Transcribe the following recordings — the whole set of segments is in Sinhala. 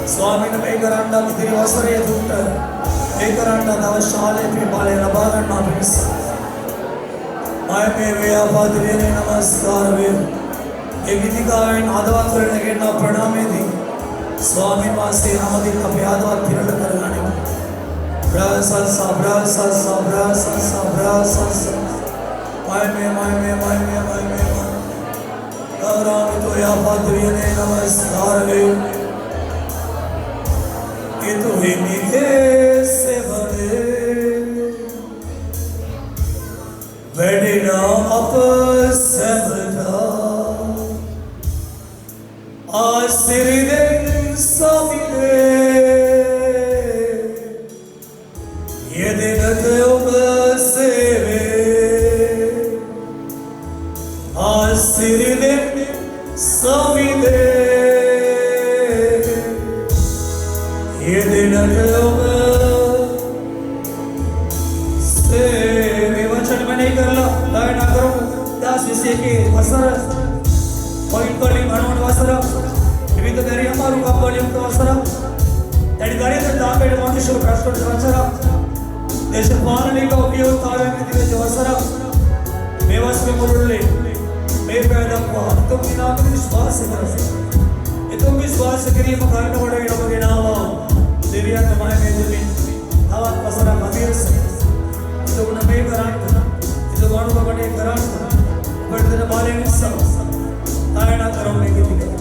स्वामी ने मेघरांडा तेरी वस्त्र ये दूत मेघरांडा नव शाले पे बाले रबागन ना भेस आय में वे आपादरे ने नमस्कार वे एक गीतिका इन आदवात करने के ना प्रणाम दी स्वामी वासे नामदी कपे आदवात फिरल कर लाने ब्रासा आय में गौराम तो या आपादरे ने नमस्कार वे कि तू ही मिले से बने वेडिना अप सेवटा आसिरी दे सामिले ये दिन योग सेवे आसिरी दे सामिले ये दिन से वचन में नहीं करला लाय ना करो दास विषय के वसर पॉइंट पर लिखणवण वसर विविध कार्य हमारू कापलियम तो वसर तड़ी कार्य तो दापेड मनुष्य राष्ट्र वसर देश पालने का उपयोग तावे में दिवे जो वसर मेवस में मुरले मे पैदा हुआ तुम बिना विश्वास करो ये तुम विश्वास करिए मकान का बड़ा इधर के नाम देविया कमाए में जमीन हवा पसरा मदिर से तो उन्हें में करान तो वाणु का बड़े करान बड़े दिन बाले में सब आए ना करो में के लिए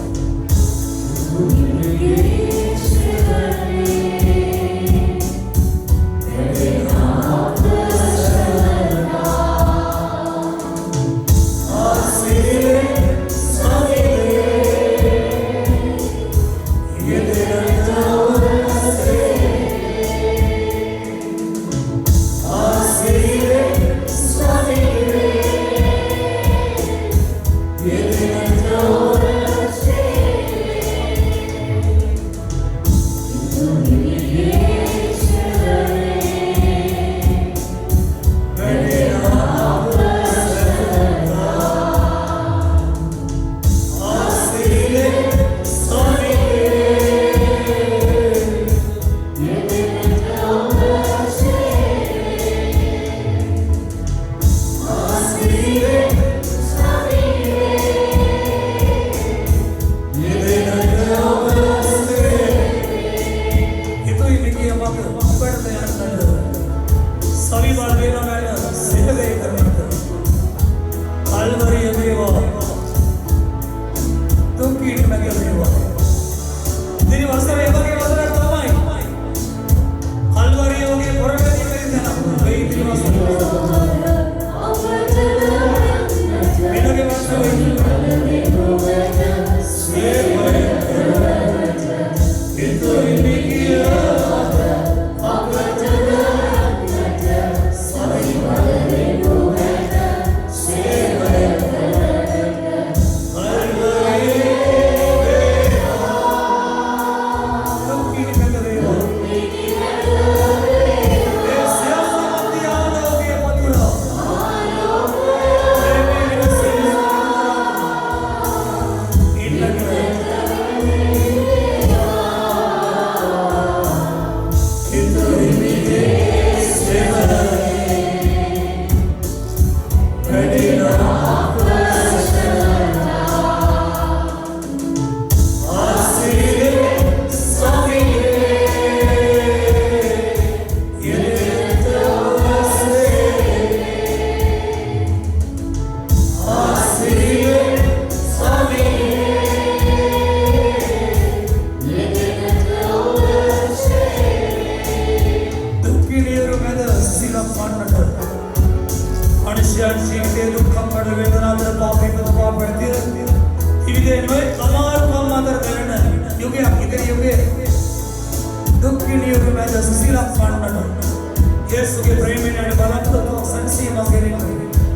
Yes, okay, pray me and balak to sansi magere.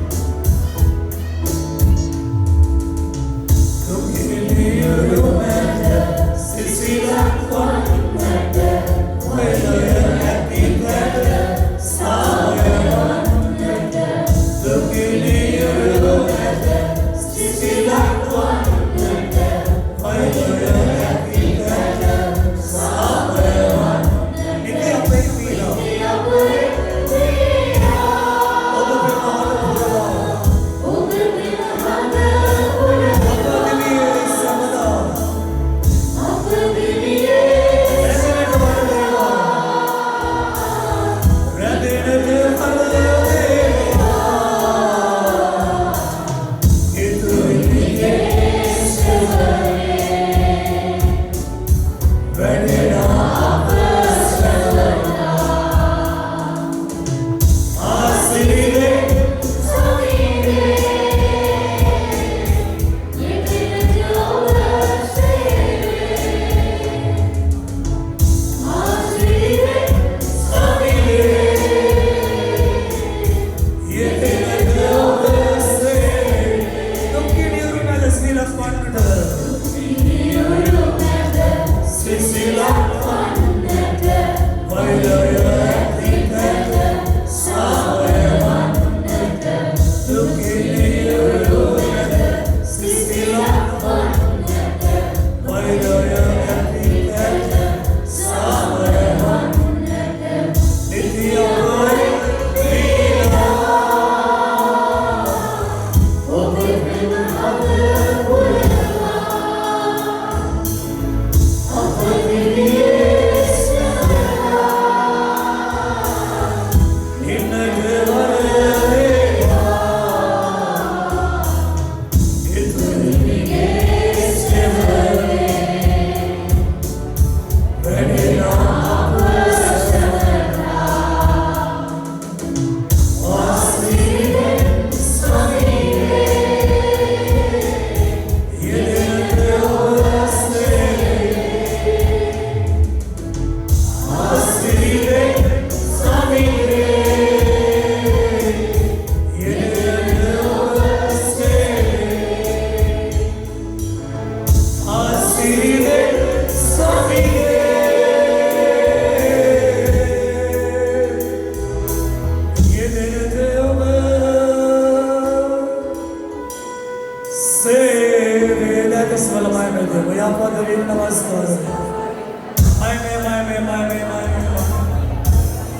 व्यापक वीर नमस्कार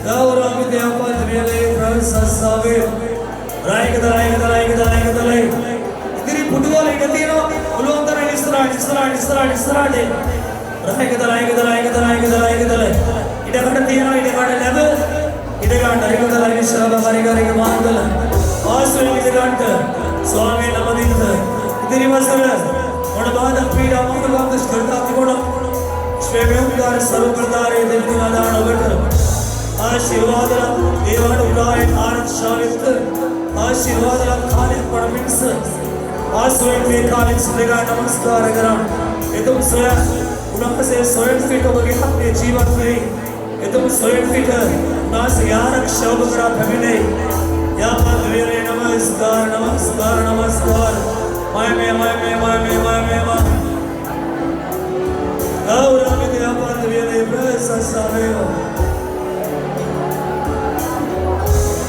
गौरव व्यापक वीर प्रशंसावे रायगदलाई इतनी फुटबॉल इकती नो उलोंतर निस्रा रायगदलाई इधर तीनो इधर लेवल इधर रायगदलाई शाबा हरिगरी मांगल आसुर इधर स्वामी नमदित इतनी मसल और बाद पीड़ा मंगल बात करता तिकोड़ श्वेम्योकार सर्वप्रदारे देवनादान अवकर आशीर्वाद देवान उराय आरत शालित आशीर्वाद खाने परमिंस आसुर में कालिक सुलेगा नमस्कार करा ये तुम स्वयं उनका से स्वयं फिट हो गए अपने जीवन में ये तुम स्वयं फिट ना से यार शब्द करा फैमिली या बात वेरे नमस्कार माय में और हम या बात वेरे प्रशंसावे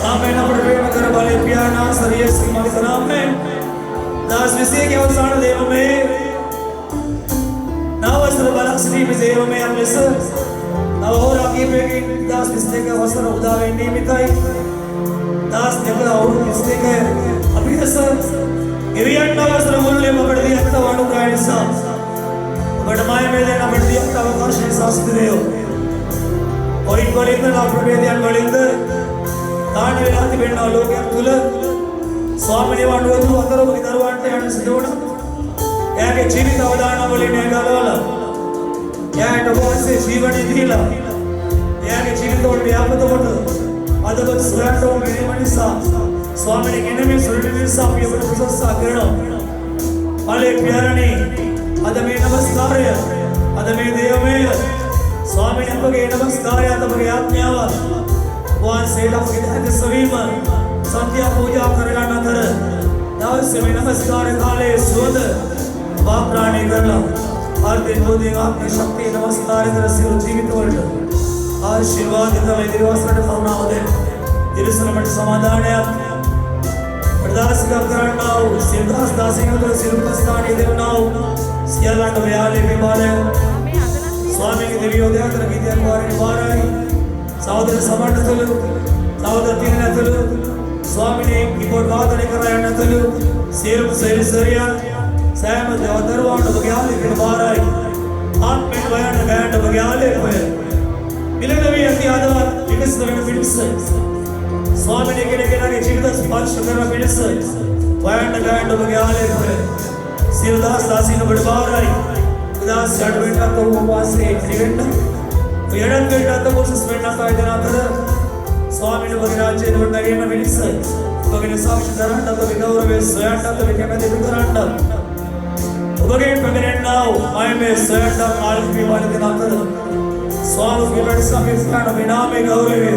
आमेन अपने मगर वाले पियाना सरिये सीमा सलाम में दास विषय के अवसान देव में नावस्त्र बलक्ष्मी विजय में अमृत नव और आगे पे दास विषय के अवसर उदावे निमित्ताई दास देव और विषय के अभियस इरियन नावस्त्र मूल्य पकड़ दिया तब अनुग्रह सा बड़माय में देना पड़ दिया तब अवकाश शास्त्र देव और इन बलिंद ना प्रवेदियान बलिंद दान वेलाति बेन्ना लोग तुल स्वामी ने वांडो तू अंदर बगी दरवांटे अन सिदोड़ याके जीवित अवदान बोली नेगालोल याके डबोसे जीवन दीला याके जीवित और व्यापक बोट अदब सुराटो मेरे मनीषा स्वामी ने केने में सुरटि सा पियो प्रशंसा करणो अले प्यारणी अदमे नमस्कार अदमे देवमे स्वामी ने बगे नमस्कार अदमे आज्ञाव वान सेला विधायक सवीम संध्या पूजा करला नगर दास में नमस्कार काले सुद बाप प्राणी करला हर दिन दो दिन आपकी शक्ति नमस्कार कर सिर जीवित वर्ड आशीर्वाद इतना दिवसरट भावना होते दिवसरट समाधान है प्रदास का करनाओ सिरदास दासी का सिरपस्तान ये देवनाओ सियालांड व्याले विमाले स्वामी की देवियोदया कर की देववारी निवाराई सहोदर समर्थतुलु सहोदर तीनतुलु स्वामी ने कीबोर्ड वादने करायनतुलु सेरु सेरिसरिया सैम देवदरवांड बग्याले निवाराई आत्मे वयन बैंड बग्याले होए मिलनवी अतियादवा विकसवन बिड्स स्वामी ने केने जीवित स्पर्श करना बिड्स वयन बैंड बग्याले होए सिरदास दासी ने बड़बाराई दास जडवेंटा तो वासे इवेंट एडन बेटा तो सस्पेंड आता है ना तर स्वामी ने बगिराजे नोटगे में मिलिस बगिने साक्षी दरांड तो विगौरवे स्वयंड तो विकेमे दिगरांड बगे बगिने नाउ माय में स्वयंड काल की वाले दिन आता स्वामी के बड़े सामने स्थान बिना में गौरवे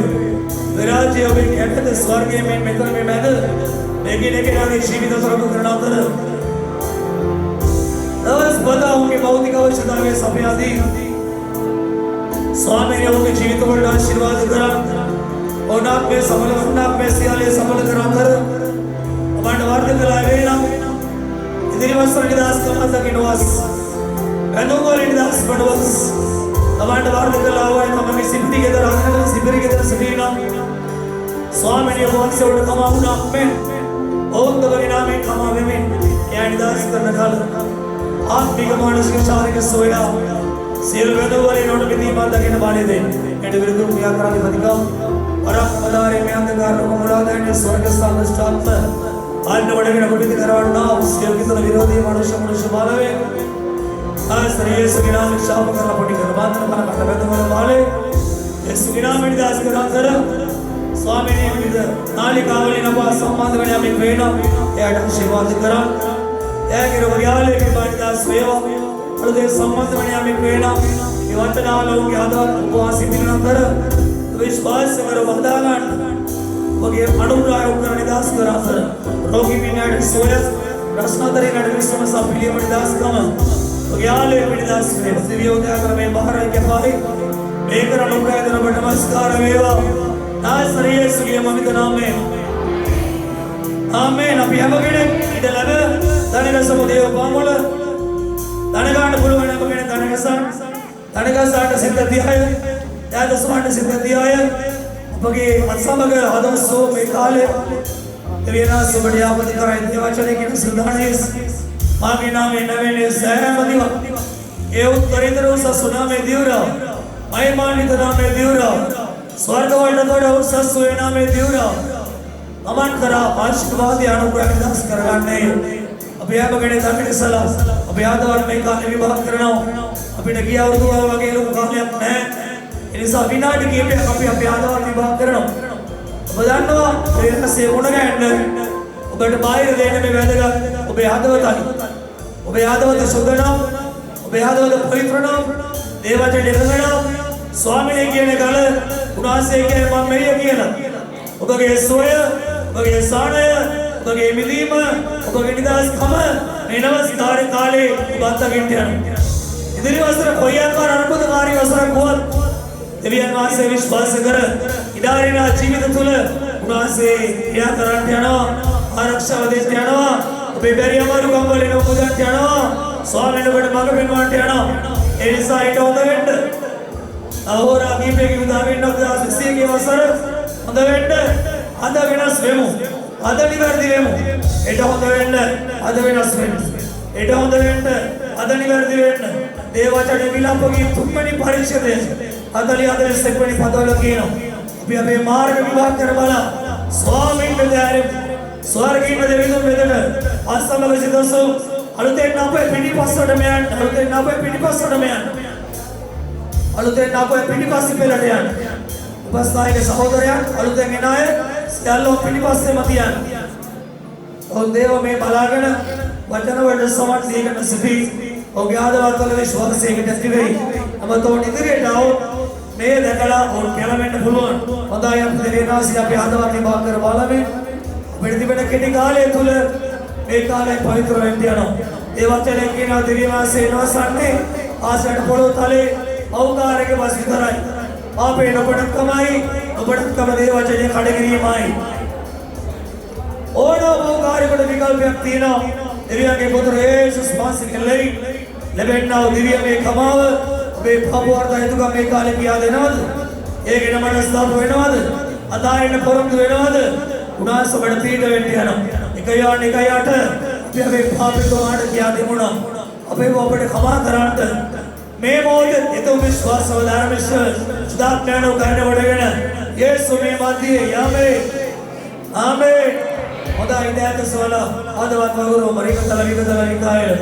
विराजे अभी कहते स्वर्ग में मित्र में मैद लेकिन के आगे जीवित सर्व करना तर दस बताऊं कि भौतिक आवश्यकता में सफयादी स्वामी ने उनके जीवित को आशीर्वाद करा और नाप में सियाले सफल करा कर अमांड वार्ड कलावे ना इतनी वस्त्र निदास कमा तक निवास ऐनो को निदास बनवास अमांड वार्ड कलावा है हम सिद्धि के दर आने वाले शिविर के दर सफीना स्वामी ने वो से उड़ कमाऊ नाप में ओम तो बगिना में कमावे में क्या निदास करना खाल आत्मिक मानसिक शारीरिक सोया सेल वेदवारी नोट विधि माता के नबाले दे एंड विरुद्ध व्याकरण अधिका और पदारे में अंधकार को मुराद है स्वर्ग स्थान स्टाप अन्य बड़े के नबुद्धि कराना सेल की तरह विरोधी मनुष्य मालवे आज ये सुगिना में शाप करना पड़ी कर बात ना कर वेदवारी वाले ये सुगिना में दास करा कर स्वामी ने विद नालिकावली नवा सम्मान में हमें वेना ये आशीर्वाद करा ये गिरवयाले के बाद दास सेवा हृदय संबंध में हमें प्रेरणा इवंतना लोग यादव उपवास मिलना कर विश्वास से करो वदालान वगे अनुराय उकर निदास करा कर रोगी में नड सोयस रसनादरी नड समस्या पिलिय निदास कम वगे आले निदास में दिव्योदया कर में बाहर के पाए बेकर अनुराय दर नमस्कार वेवा नासरिये सुगे ममित नाम में आमेन अभी हम गए इधर लगे तने रसम देव पामुल තනගාන්න පුළුවන් අප ගැන තනගසාට සිද්ධතියය යාදස්වාට සිද්ධතියය අපගේ අත්සමග හදවස්සෝ මේ කාලේ දෙවියනා සුබට යාපති කරයි දේවචනය කියන සුදානේස් මාගේ නාමේ නවෙනේ සෑමදිව ඒ උත්තරීතර උසස් සුනාමේ දිවුරා මහිමාන්විත නාමේ දිවුරා ස්වර්ගවලට තොඩ උසස් සුවේ නාමේ දිවුරා අමන් කරා ආශිර්වාදය අනුග්‍රහ විනාශ කරගන්නේ අපි ආපගනේ ධම්මිකසලා අපි ආදවල් මේ කාලේ විභාග කරනවා අපිට ගිය අවුරුදු වගේ ලොකු කාලයක් නැහැ ඒ නිසා විනාඩි කිහිපයක් අපි ආදවල් විභාග කරනවා ඔබ දන්නවා ප්‍රේමසේ වුණ ගන්න ඔබට බාහිර දෙන්න මේ වැදගත් ඔබේ හදවතයි ඔබේ හදවත සුද්ධ නම් ඔබේ හදවත පවිත්‍ර නම් දේවචන දෙකනවා ස්වාමීන් කියන කල උනාසේ කියන මම මෙය කියලා ඔබගේ සොය ඔබගේ සාණය ඔබගේ මිදීම ඔබගේ නිදහස්කම මේ නවස්කාර කාලේ ඔබ අත්දකින්න යනවා ඉදිරි වසර කොයි ආකාර අනුබුද්ධකාරී වසරක් වුවත් දෙවියන් වහන්සේ විශ්වාස කර ඉදාරිනා ජීවිත තුළ උනාසේ ක්‍රියා කරන්න යනවා ආරක්ෂාව දෙන්න යනවා ඔබේ බැරි අමාරුකම් වලින් උපදන්න යනවා ස්වාමීන් ඔබට මඟ පෙන්වන්නට යනවා ඒ නිසා ඊට හොඳ වෙන්න ahora කීපයක විදාවෙන්න ඔබ සිසියගේ වසර හොඳ වෙන්න අද වෙනස් වෙමු අද නිවැරදි වෙමු ඊට හොඳ වෙන්න අද වෙනස් වෙන්න ඊට හොඳ වෙන්න අද නිවැරදි වෙන්න දේවචනේ විලාපගේ තුන්වෙනි පරිච්ඡේදය 40 වෙනි පදවල කියනවා අපි අපේ මාර්ග විභාග කර බලා ස්වාමීන් වහන්සේ ස්වර්ගීය දෙවියන් වෙදෙන අසමග සිදසු අලුතෙන් අපේ පිටිපස්සට මෙයන් අලුතෙන් අපේ පිටිපස්සට මෙයන් අලුතෙන් අපේ පිටිපස්සෙ පෙළට යන උපස්ථායක සහෝදරයන් අලුතෙන් එන අය සියල්ලෝ පිටිපස්සෙම තියන්න ඔව් දේව මේ බලාගෙන වචන වලට සමත් දීගෙන සිටි ඔහුගේ ආදවත්වල විශ්වාසයකට ඇති වෙයි අමතෝන් ඉදිරියට આવොත් මේ දැකලා ඔවුන් කැළවෙන්න පුළුවන් හොඳයි අපි දෙවියන්වහන්සේ අපි ආදවත් විභාග කර බලමු අපිට තිබෙන කෙටි කාලය තුල මේ කාලය පවිත්‍ර වෙන්න යනවා ඒ වචනේ කියනවා දෙවියන්වහන්සේ නොසන්නේ ආසයට පොළොව තලේ අවකාරයේ වස් විතරයි අපේ නොබඩක්කමයි නොබඩක්කම දේ වචනේ කඩකිරීමයි ඕනම අවකාරයකට විකල්පයක් තියෙනවා දෙවියන්ගේ පුත්‍ර යේසුස් වහන්සේ කෙලෙයි ලැබෙනා දිව්‍ය මේ කමාව ඔබේ පාපවර්ධ හේතුක මේ කාලේ කියා දෙනවද ඒකේ මනස්තාප වෙනවද අදායන පොරොන්දු වෙනවද උනාස ඔබට පීඩ වෙන්න යනවා 1:8 අපි අපේ පාපිකමාට කියා දෙමුණා අපේ ඔබට කමා කරන්නට මේ මොහොතේ එතුම් විශ්වාසව ධර්මශ සුදාඥානෝ කරන වඩගෙන යේසු මේ මැදියේ යාමේ ආමේන් හොඳයි දැක සවල ආදවත් වගුරු මරිකතල විකතල විකායල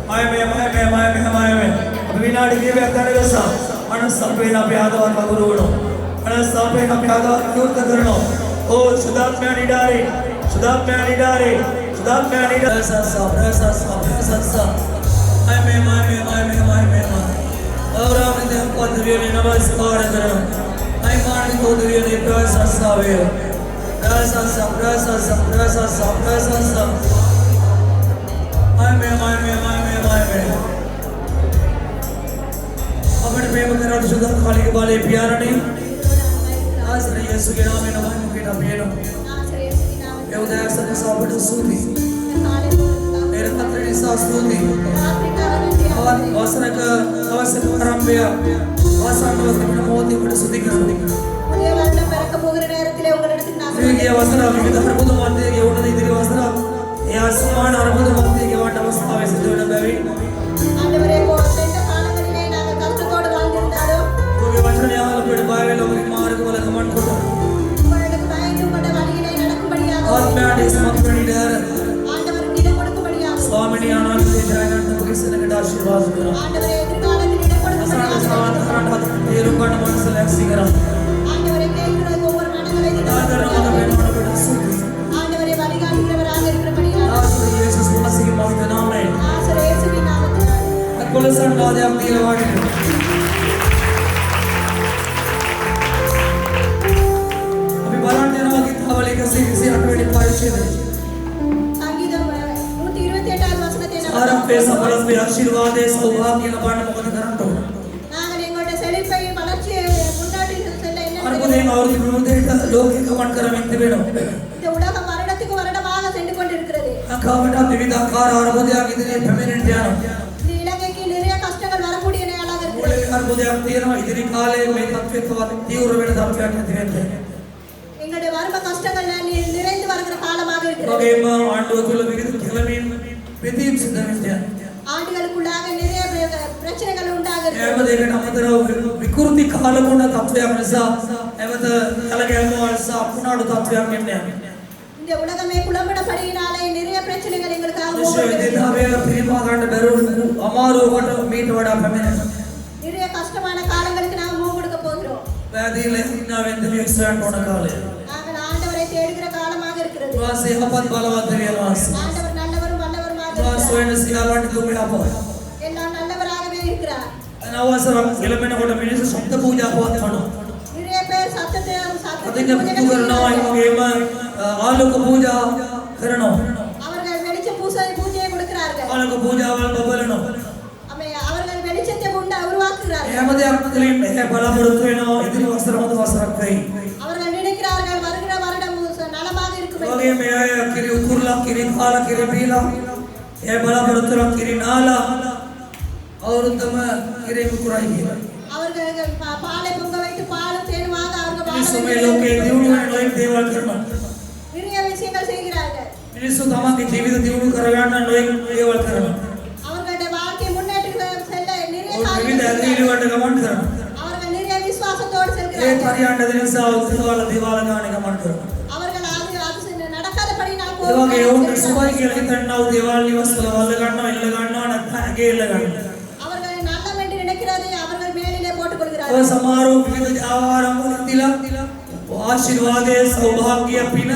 මායමේ අපි විනාඩි කීපයක් ගන්නගසා මනසපේන අපි ආදවත් වගුරු වුණා මනසපේන අපි ආදවත් විවෘත කරනවා ඕ සුදාඥාන ඉඩාරේ සත්සා ආමේ और आपने हमको दिव्य ने नमस्कार करो आई मान को दिव्य ने प्रशंसा वे प्रशंसा आमें अपने प्रेम करा शुद्ध खाली के बाले प्यार नहीं आश्रय यीशु के नाम में नमः मुके ना बेनो ये उदय सत्य साबट सूती मेरे पत्र ने सास्तुति और वसरक අවශ්‍ය ආරම්භය ආසන්න වස්තුන මොහොතේ කොට සුද්ධ කරනවා. உடைய வாழ்ல பிறக்க போகிற நேரத்திலே உங்களிடத்தில் நான் මේ වසර විවිධ අරුබුද මැදයේ උඩ ඉදිරි වසර ඒ අසමාන අරුබුද මැදයේ වට අවස්ථාවේ සිදු වෙන බැවින් ஆண்டவரே போன்ற காலங்களிலே நாங்கள் கஷ்டத்தோடு வாழ்ந்திருந்தாலும் ඔබේ වචනයවල පිට බායවල ඔබේ මාර්ගවල ගමන් කොට உங்களுக்கு பயந்து கொண்ட வழியிலே நடக்கும்படியாக ආත්මයට සමත්වණිදර ஆண்டவருக்கு இடம் கொடுக்கும்படியாக ස්වාමිනී ආනන්දේ ජයගන්න ඔබගේ සෙනඟට ආශිර්වාද කරනවා. ஆண்டவரே எதிர்காலத்தில் இடம் கொடுக்கும்படியாக සාධාරණ තේරුම් ගන්න මනස ලැක්සි කරා. ஆண்டவரே கேட்கிற ஒவ்வொரு மனங்களை ஆண்டவரே வழிகாட்டுகிறவராக இருக்கிறபடியாக ආශ්‍රය යේසුස් වහන්සේගේ මහත් නාමයෙන් ஆசீர்வதித்து இயேசுவின் நாமத்தில் අත්කොලසන් වාදයක් දීලා වාඩි අපි බලන්න යනවා ගීතාවල 128 වෙනි පරිච්ඡේදය. சங்கீதம் 128வது வசனத்தை நாம் ආරම්භයේ සඵලත්වයේ ආශිර්වාදයේ සෞභාග්‍ය ලබන්න මොකද කරන්න ඕන? நாங்கள் எங்களுடைய செழிப்பையும் வளர்ச்சியை முன்னாடி செல்ல என்ன අනුපදේම අවුරුදු විමුදේට ලෝකෙ ගමන් කරමින් තිබෙනවා. இந்த உலகம் வருடத்துக்கு வருடமாக சென்று கொண்டிருக்கிறது. අකාවට විවිධ ආකාර අරබුදයක් ඉදිරියේ පැමිණෙන්න යනවා. இந்த இலங்கைக்கு අර්බුදයක් තියෙනවා ඉදිරි කාලේ මේ තත්ත්වයට තවත් තීව්‍ර වෙන තත්ත්වයක් ඇති වෙන්නේ. எங்களுடைய வறுமை கஷ்டங்கள் நிறைந்து வருகிற காலமாக இருக்கிறது. වගේම ආණ්ඩුව තුළ විවිධ කෙලවීම් පිටීම් සිද්ධ වෙන්නේ. ஆண்டுகளுக்குள்ளாக நிறைய பிரச்சனைகள் உண்டாகிறது. හැම දෙයකට අමතරව විකෘති කාලගුණ තත්ත්වයක් නිසා නැවත කලකැවීම නිසා අපුණාඩු තත්ත්වයක් එන්නේ. இந்த உலகமே குழம்பினபடியினாலே நிறைய பிரச்சனைகள் எங்களுக்காக විශ්වවිද්‍යාලයේ පිරිමා ගන්න බැරුව අමාරුවට මීට වඩා පැමිණෙනවා. நிறைய கஷ்டமான காலங்களுக்கு நாம முகம் கொடுக்க போகிறோம். වැදීල ඉන්නවෙන්ද විශ්වාසයට ඕන කාලය. நாங்கள் ஆண்டவரை தேடுகிற காலமாக இருக்கிறது. වාසය යහපත් බලවත් වේවාස. ஆண்டவர் நல்லவரும் வல்லவருமாக වාසයෙන් සියාලන්ට දුක යහපත්. எல்லாம் நல்லவராகவே இருக்கிறார். අනවසරම් එළමෙනකොට මිනිස්සු ශබ්ද පූජා පවත්වනවා. நிறைய பேர் සත්‍යத்தை අදින්න කරනවා ඒ වගේම ආලෝක පූජා කරනවා. அவர்கள் வெளிச்ச பூஜையை கொடுக்கிறார்கள். ආලෝක පූජාවල් බබලනවා. அவர்கள் வெளிச்சத்தை உருவாக்குகிறார்கள். හැම දෙයක් තුළින් මේ බලාපොරොත්තු වෙනවා ඉදිරි වසරමද වසරක් වෙයි. அவர்கள் நினைக்கிறார்கள் வருகிற வருடம் நலமாக இருக்கும் என்று. වගේ මේ අය කිරි උතුරලා කිරි කාලා කිරි බීලා ඒ බලාපොරොත්තු වෙන කිරි නාලා අවුරුද්දම කිරි මුකුරයි කියලා. அவர்கள் பாலை பொங்க வைத்து பாலும் தேனுமாக அவர்கள் මිනිස්සු මේ ලෝකේ දියුණු වෙන නොයෙක් දේවල් කරනවා. நிறைய விஷயங்கள் செய்கிறார்கள். මිනිස්සු තමන්ගේ ජීවිත දියුණු කරගන්න නොයෙක් දේවල් කරනවා. அவர்களுடைய வாழ்க்கை முன்னேற்றத்துக்கு செல்ல நிறைய විවිධ ඇදහිලි වලට ගමන් කරනවා. அவர்கள் நிறைய விசுவாசத்தோடு ඒ செல்கிறார்கள். පරියන්න දෙන නිසා උත්සවවල දේවාල ගානේ ගමන් කරනවා. அவர்கள் அது நடக்காதபடி நான் ඒ වගේ උන්ට සුභයි කියලා හිතන්නව දේවාල නිවස්වල වල ගන්නවා එල්ල ගන්නවා නැත්නම් ඇගේ එල්ල ගන්නවා. அவர்கள் நல்லம் என்று நினைக்கிறதை அவர்கள் மேலிலே போட்டுக் ඔය கொள்கிறார்கள். සමහරව විවිධ ආහාරම් වලදීලා ආශිර්වාදයේ සෞභාග්‍ය පින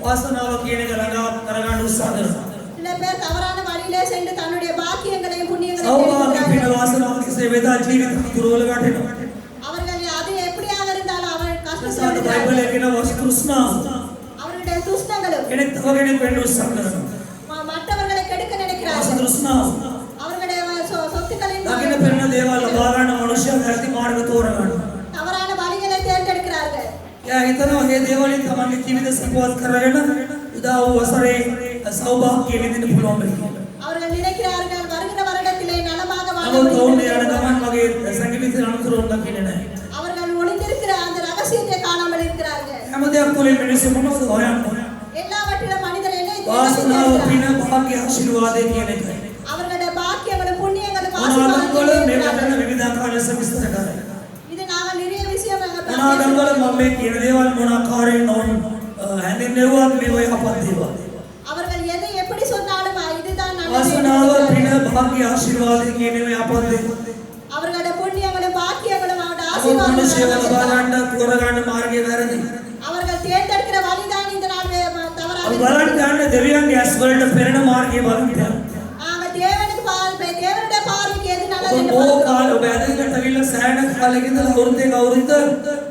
වාසනාව කියන එක ළඟා කරගන්න උත්සාහ කරනවා. சில பேர் தவறான வழியிலே சென்று தன்னுடைய பாக்கியங்களையும் புண்ணியங்களையும் සෞභාග්‍ය පින தேடுகிறார்கள். වාසනාව කිසේ වේදා ජීවිත දුරවල වැටෙනවා. அவர்கள் அது எப்படியாக இருந்தாலும் அவர்கள் සාද கஷ்டப்படுகிறார்கள். බයිබලයේ කියන වස් තෘෂ්ණාව அவர்களுடைய துஷ்டங்களும் කෙනෙක් තව කෙනෙක් වෙන්න උත්සාහ කරනවා. மற்றவர்களை கெடுக்க වස් நினைக்கிறார்கள். තෘෂ්ණාව அவர்களுடைய சொத்துக்களின் දකින්න පෙනෙන දේවල් ලබා ගන්න මනුෂ්‍යයා වැරදි මාර්ග තෝරගන්නවා. தவறான வழிகளை தேர்ந்தெடுக்கிறார்கள். එයා හිතනවා මේ දේවලින් තමන්ගේ ජීවිත සපවත් කරගෙන උදා වූ වසරේ සෞභාග්‍ය විඳින්න පුළුවන් වෙයි. அவர்கள் நினைக்கிறார்கள் வருகிற வருடத்திலே நலமாக வாழ නමුත් ඔවුන් வேண்டும். යන ගමන් වගේ සංගීත අනුතරෝන් දකින්නේ නැහැ. அவர்கள் ஒளிந்திருக்கிற அந்த ரகசியத்தை காணாமல் இருக்கிறார்கள். හැම දෙයක් තුළින් මිනිස්සු මොනවද හොයන්නේ? எல்லாவற்றிலும் மனிதர் என்ன වාසනාව தேடுகிறார்கள்? පින භාග්‍ය ආශිර්වාදය කියන එකයි. அவர்களுடைய பாக்கியங்களும் புண்ணியங்களும் අනාගතවල ஆசீர்வாதங்களும் මේ இருக்கிறார்கள். වටන විවිධාකාර ලෙස විස්තර කරයි. இது நாங்கள் நிறைய விஷயம் අනාගතවල මම මේ කියන දේවල් මොන ආකාරයෙන් ඕන හැඳින්වෙවුවත් මේ ඔය අපත් දේවල්. அவர்கள் எதை எப்படி சொன்னாலும் இதுதான் වාසනාව நல்லது. පින භාග්‍ය ආශිර්වාදය කියන මේ අපත් දේවල්. அவர்களுடைய புண்ணியங்களும் பாக்கியங்களும் அவருடைய අවුත් මිනිස්සු ලබා ஆசீர்வாதங்களும் ගන්න තෝරගන්න මාර්ගය වැරදි. அவர்கள் தேர்ந்தெடுக்கிற வழிதான் இந்த நாள் தவறாக අපි இருக்கிறது. බලන්න ගන්න දෙවියන්ගේ ඇස් වලට පෙනෙන මාර්ගය බලන්න. நாங்கள் தேவனுடைய பார்வைக்கு எது நல்லது என்று ඕ பார்க்கிறோம். කාල ඔබ ඇදහිල්ලට අවිල්ල සෑහෙන කාලෙක ඉඳලා අවුරුද්දක අවුරුද්ද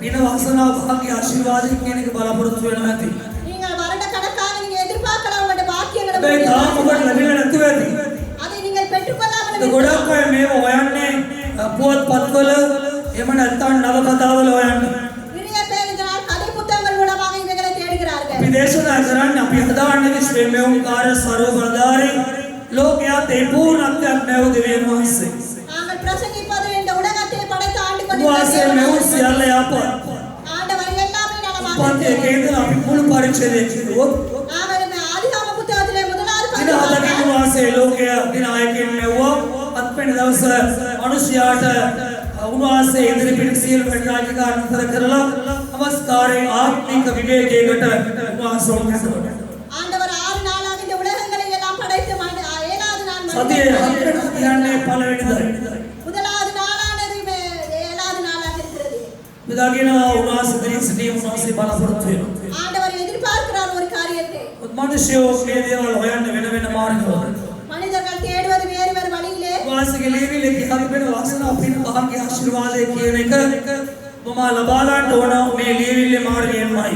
පින වාසනාව භාග්‍ය ආශිර්වාදය කියන එක බලාපොරොත්තු වෙනවා ඇති. நீங்கள் வருட கணக்காக நீங்க எதிர்பார்க்கலாம் உங்களுடைய பாக்கியங்களை හැබැයි තාම ඔබට ලැබිලා නැතුව ඇති. அதை நீங்கள் பெற்றுக்கொள்ளாமல் ඒ ගොඩක් අය මේව හොයන්නේ පුවත්පත්වල එහෙම නැත්නම් නවකතාවල හොයන්නේ. நிறைய பேர் இந்த நாள் கதை புத்தகங்கள் மூலமாக இவைகளை தேடுகிறார்கள். අපි දේශනා කරන්නේ අපි හදාන්නේ විශ්වයේ මෙවුන්කාර ਸਰව බලධාරී ලෝකයාට ඒ පූර්ණත්වයක් නැව දෙවියන් වහන්සේ. நாங்கள் பிரசங்கிப்பது இந்த உலகத்தை படைத்த ஆண்டு උන්වහන්සේ මෙවුන් සියල්ල යපත්. ஆண்டவர் எல்லாமே நலமாக උපන්තියේ ඉඳලා අපි මුළු පරිච්ඡේදය කිව්වොත් நாங்கள் இந்த ஆதிகாම புத்தகத்திலே முதலாவது දින හදකින් වාසේ ලෝකයේ දිනායකයන් මෙවුවා අත්පෙන දවස මිනිසයාට උන්වහන්සේ ඉදිරි පිට සියලු ප්‍රජාතිකාර අතර කරලා නමස්කාරයෙන් ආත්මික විවේකයකට උන්වහන්සේ උන්වහන්සේ ஆண்டவர் 6 நாளாக இந்த உலகங்களை எல்லாம் படைத்து 7வது நாள் සතියේ හතරට කියන්නේ පළවෙනිදා. முதலாவது நாளானது 7வது நாளாக இருக்கிறது. මෙදාගෙන උන්වහන්සේ දෙවියන් සිටී උන්වහන්සේ බලාපොරොත්තු වෙනවා. ஆண்டவர் எதிர்பார்க்கிறார் ஒரு காரியத்தை. මිනිස්සු මේ දේවල් හොයන්න වෙන වෙන මාර්ගවල. மனிதர்கள் தேடுவது வேறு வேறு வழியிலே උන්වහන්සේගේ ලියවිලේ කියවෙන වාසනාව පින භාග්‍ය ආශිර්වාදය කියන එක මම ලබා ගන්න ඕන මේ ලියවිල්ලේ මාර්ගයෙන්මයි.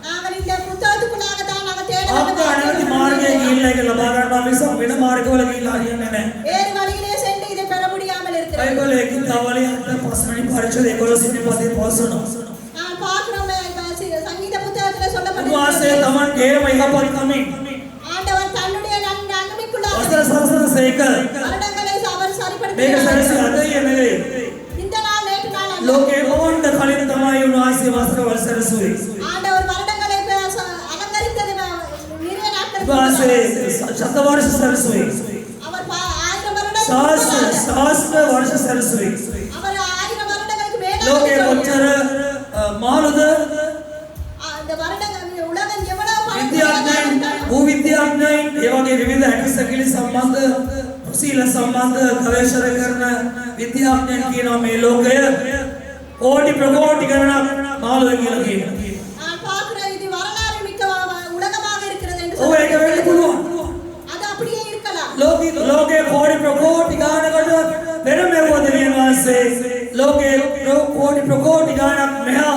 நாங்கள் இந்த புத்தகத்துக்குள்ளாக தான் நாங்கள் தேட ආත්මානවති මාර්ගයේ ගිහිල්ලා ඒක ලබා ගන්නවා මිසක් වෙන මාර්ගවල ගිහිල්ලා හරියන්නේ නැහැ. வேறு வழியிலே சென்று இதை பெற முடியாமல் இருக்கிறது. බයිබලයේ කිතාවලිය 5 වෙනි පරිච්ඡේදය 11 වෙනි පදයේ පවසනවා. நான் பார்க்கிறோம் சங்கீத புத்தகத்திலே சொல்லப்பட்டிருக்கிறது. උන්වහන්සේ තමන්ගේ යහපත් කමින් ஆண்டவர் தன்னுடைய நன்மைக்குள்ளாக වසර සරසන සේක வருடங்களை அவர் මේක சரிப்படுத்துகிறார். සැලසී අදය නෙවෙයි. இந்த ලෝකේ මොවන්ට කලින් තමයි උන්වහන්සේ වසරවල් සැරසුවේ. ஆண்டவர் வருடங்களை அலங்கரித்தது நிறைய நாட்களுக்கு උන්වහන්සේ ශතවර්ෂ සැරසුවේ. அவர் 1000 வருடங்கள் සහස්‍ර වර්ෂ සැරසුවේ. அவர் 1000 வருடங்களுக்கு மேலாக ලෝකේ කොච්චර මාළුද அந்த வருடங்கள் உலகம் எவ்வளவு විද්‍යාඥයන් භූවිද්‍යාඥයන් ඒ වගේ විවිධ හැකිසැකිලි සම්බන්ධ සීල සම්බන්ධ ගවේෂණ කරන විද්‍යාඥයන් කියනවා මේ ලෝකය කෝටි ප්‍රකෝටි ගණනක් මාළුවෙන් කියලා කියනවා. நான் பார்க்கிறேன் இது வரலாறு மிக்க உலகமாக இருக்கிறது என்று ඔව් ඒක වෙන්න පුළුවන්. அது அப்படியே இருக்கலாம். ලෝකේ කෝටි ප්‍රකෝටි ගණනකට වෙන මෙවුව දෙවියන් වහන්සේ ලෝකේ කෝටි ප්‍රකෝටි ගණනක් මෙහා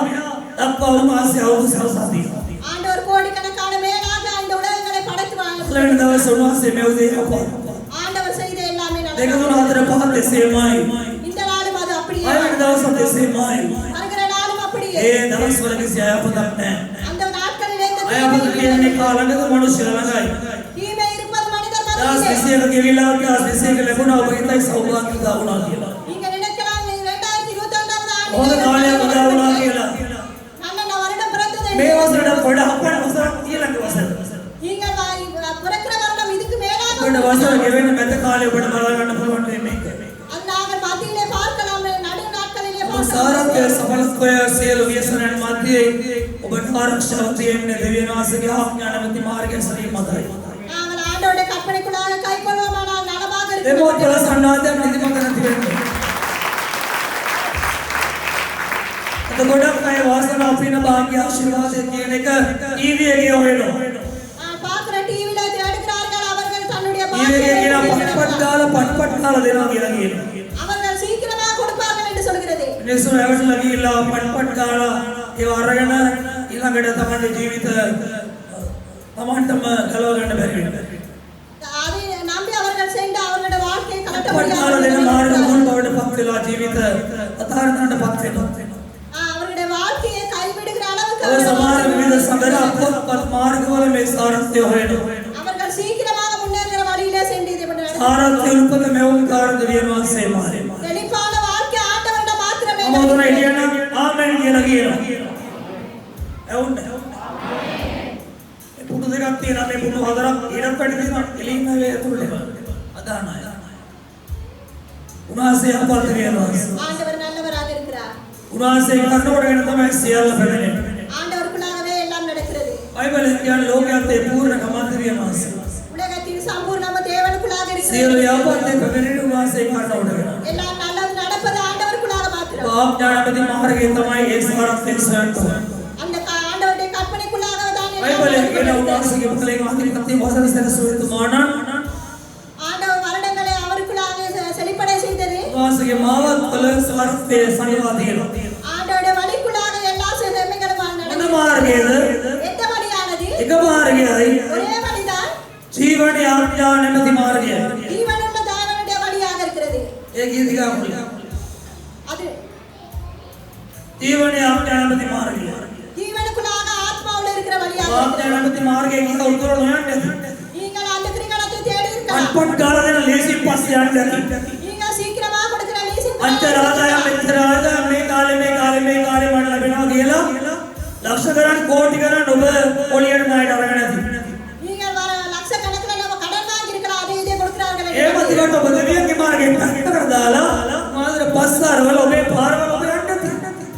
දක්වා උන්වහන්සේ අවුරුදු සහසති. ஆண்டவர் கோடிக்கணக்கான மேலாக இந்த உலகங்களை படைத்துவார். ලෙවන දවස් උන්වහන්සේ මෙවුව දෙනවා. ஆண்டவர் செய்த எல்லாமே දෙක நடக்கும். තුන හතර පහ දෙසේමයි. இந்த நாளும் அது அப்படியே. හයවෙනි දවස් දෙසේමයි. வருகிற நாளும் அப்படியே. ඒ දවස් වල කිසි අයහපතක් නැහැ. அந்த நாட்களில் எந்த අයහපත කියන්නේ කාලඟක මිනිස්සු ළඟයි. தீமை இருப்பது மனிதர் දවස් மத்தியிலே. 20ක ගෙවිලා දවස් 20ක ලැබුණා ඔබ හිතයි සෞභාග්‍යද වුණා කියලා. நீங்க நினைக்கலாம் 2021 හොඳ කාලයක් උදා වුණා කියලා. நல்ல வருடம் பிறந்தது. මේ වසරට පොඩ අපේ වසරක් ඊළඟ වසර. நீங்கள் பிறக்கிற வருடம் இதுக்கு மேலாக ඔබට වසර ගෙවෙන්න මැද කාලේ ඔබට බලා ගන්න පුළුවන් මේක. அது நாங்கள் மத்தியிலே பார்க்கலாம். நடு நாட்களிலே ඔබ பார்க்கலாம். සාරත්වය සඵලත්වය සියලු ව්‍යසනයන් මැදේ ඔබට ආරක්ෂාව තියෙන්නේ දෙවියන් වහන්සේගේ ආඥා නැමැති මාර්ගය සරිය මතයි. நாங்கள் ஆண்டவருடைய கற்பனைக்குள்ளாக கைக்கொள்வோமானால் நலமாக இருக்கும். දෙමෝපියල සන්නාදයක් නිදිමත නැති වෙන්නේ. අද ගොඩක් අය වාසනාව පින භාග්‍ය ආශිර්වාදය කියන එක ටීවී එකේ හොයනවා. நான் பார்க்கிற டிவில தேடுகிறார்கள். அவர்கள் தன்னுடைய ටීවී එකේ කියන பாக்கியத்தை පට්පට් දාලා දෙනවා කියලා කියනවා. அவர்கள் சீக்கிரமாக கொடுப்பார்கள் என்று சொல்கிறது. මිනිස්සු ඇවිල්ලා ගිහිල්ලා පට්පට් දාලා ඒව අරගෙන ඊළඟට තමන්ගේ ජීවිත තමන්ටම ගලව ගන්න බැරි වෙනවා. அதை நம்பி அவர்கள் சென்று அவர்களுடைய வாழ்க்கையை கலட்ட පට්පට් දාලා දෙන முடியாது. මාර්ග මොන බවට පත් වෙලා ජීවිත අතාරින්නට පත් වෙනවා. அவருடைய வாழ்க்கையை கைவிடுகிற அளவுக்கு ඔය සමහර විවිධ සඳර අපවත් මාර්ගවල මේ සාරත්වය හොයනවා. அவர்கள் சீக்கிரமாக முன்னேறுகிற வழியிலே சென்று இதை பண்ண வேண்டும். සාරත්වය උපත මෙවුන් කාර්ය දෙවියන් වහන්සේ මාරේ. செழிப்பான வாழ்க்கை ஆண்டவரிடம் மாத்திரமே අමෝදන හිටියනම් ආමෙන් කියලා කියනවා. එවුන්න. පුඩු දෙකක් තියෙනවා මේ පුඩු හතරක් ඊට පැටි තියෙනවා එළින් වේ ඇතුළේ. අදානයි. උන්වහන්සේ අපත් දෙවියන් වහන්සේ. ஆண்டவர் நல்லவராக இருக்கிறார். උන්වහන්සේ කන්නකොටගෙන තමයි සියල්ල පැමිණෙන්නේ. ஆண்டவருக்குள்ளாகவே எல்லாம் நடக்கிறது. බයිබලෙන් කියන ලෝකයේ පූර්ණ කමන්ත දෙවියන් වහන්සේ. உலகத்தின் சம்பூர்ணම தேவனுக்குள்ளாக සියලු இருக்கிறது. යාපත්තේ පැමිණෙන්නේ උන්වහන්සේ කන්නකොටගෙන. எல்லாம் நல்லது நடப்பது ஆண்டவருக்குள்ளாக மாத்திரம். ආඥානපති මාර්ගය තමයි ඒ සාරත්වය සොයන්නේ. அந்த ஆண்டவருடைய கற்பனைக்குள்ளாக தான் බයිබලෙන් කියන எல்லாம் උන්වහන්සේගේ පුතලෙන් අහිමිකත්වයේ වසන සැරසුවෙතුමාණන් ஆண்டவர் வருடங்களை அவருக்குள்ளாக செழிப்படை செய்தது. උන්වහන්සේගේ මාවත් වල සාරත්වය සනිවා තියෙනවා. ஆண்டவருடைய வழிக்குள்ளாக எல்லா செம்மைகளும் මොන நடந்தது. මාර්ගයේද? எந்த வழியானது? එක මාර්ගයයි ஒரே வழிதான். ජීවනයේ ආඥා නැමැති මාර්ගය. ஜீவனுள்ள தேவனுடைய வழியாக இருக்கிறது. ඒ ගීතිකා මුල. அது ජීවනයේ ආඥා නැමැති මාර්ගය. ஜீவனுக்குள்ளாக ஆத்மாவுல இருக்கிற வழியாக ආඥා இருக்கிறது. නැමැති මාර්ගය ගිහින් උතුර නොයන්නේ. நீங்கள் அந்த கிரிகளத்தை தேடி இருக்கலாம். පට්පට් ගාලා දෙන ලේසි පස්සේ යන්නේ නැති. நீங்கள் சீக்கிரமா கொடுக்கிற லீசிங் අච්චර ආදායම් මෙච්චර ආදායම් මේ කාලේ මට ලැබෙනවා කියලා ලක්ෂ ගණන් කෝටි ගණන් ඔබ ඔලියට ණයට අරගෙන නැති. நீங்கள் வர லட்சக்கணக்கில் நம்ம கடன் வாங்கி இருக்கலாம். அதை இதே கொடுக்கிறார்கள். ඒ මතිකට ඔබ දෙවියන්ගේ මාර්ගයෙන් පැත්තකට දාලා මාතර පස්සාරවල ඔබේ පාරවල ඔබ යන්නේ නැති.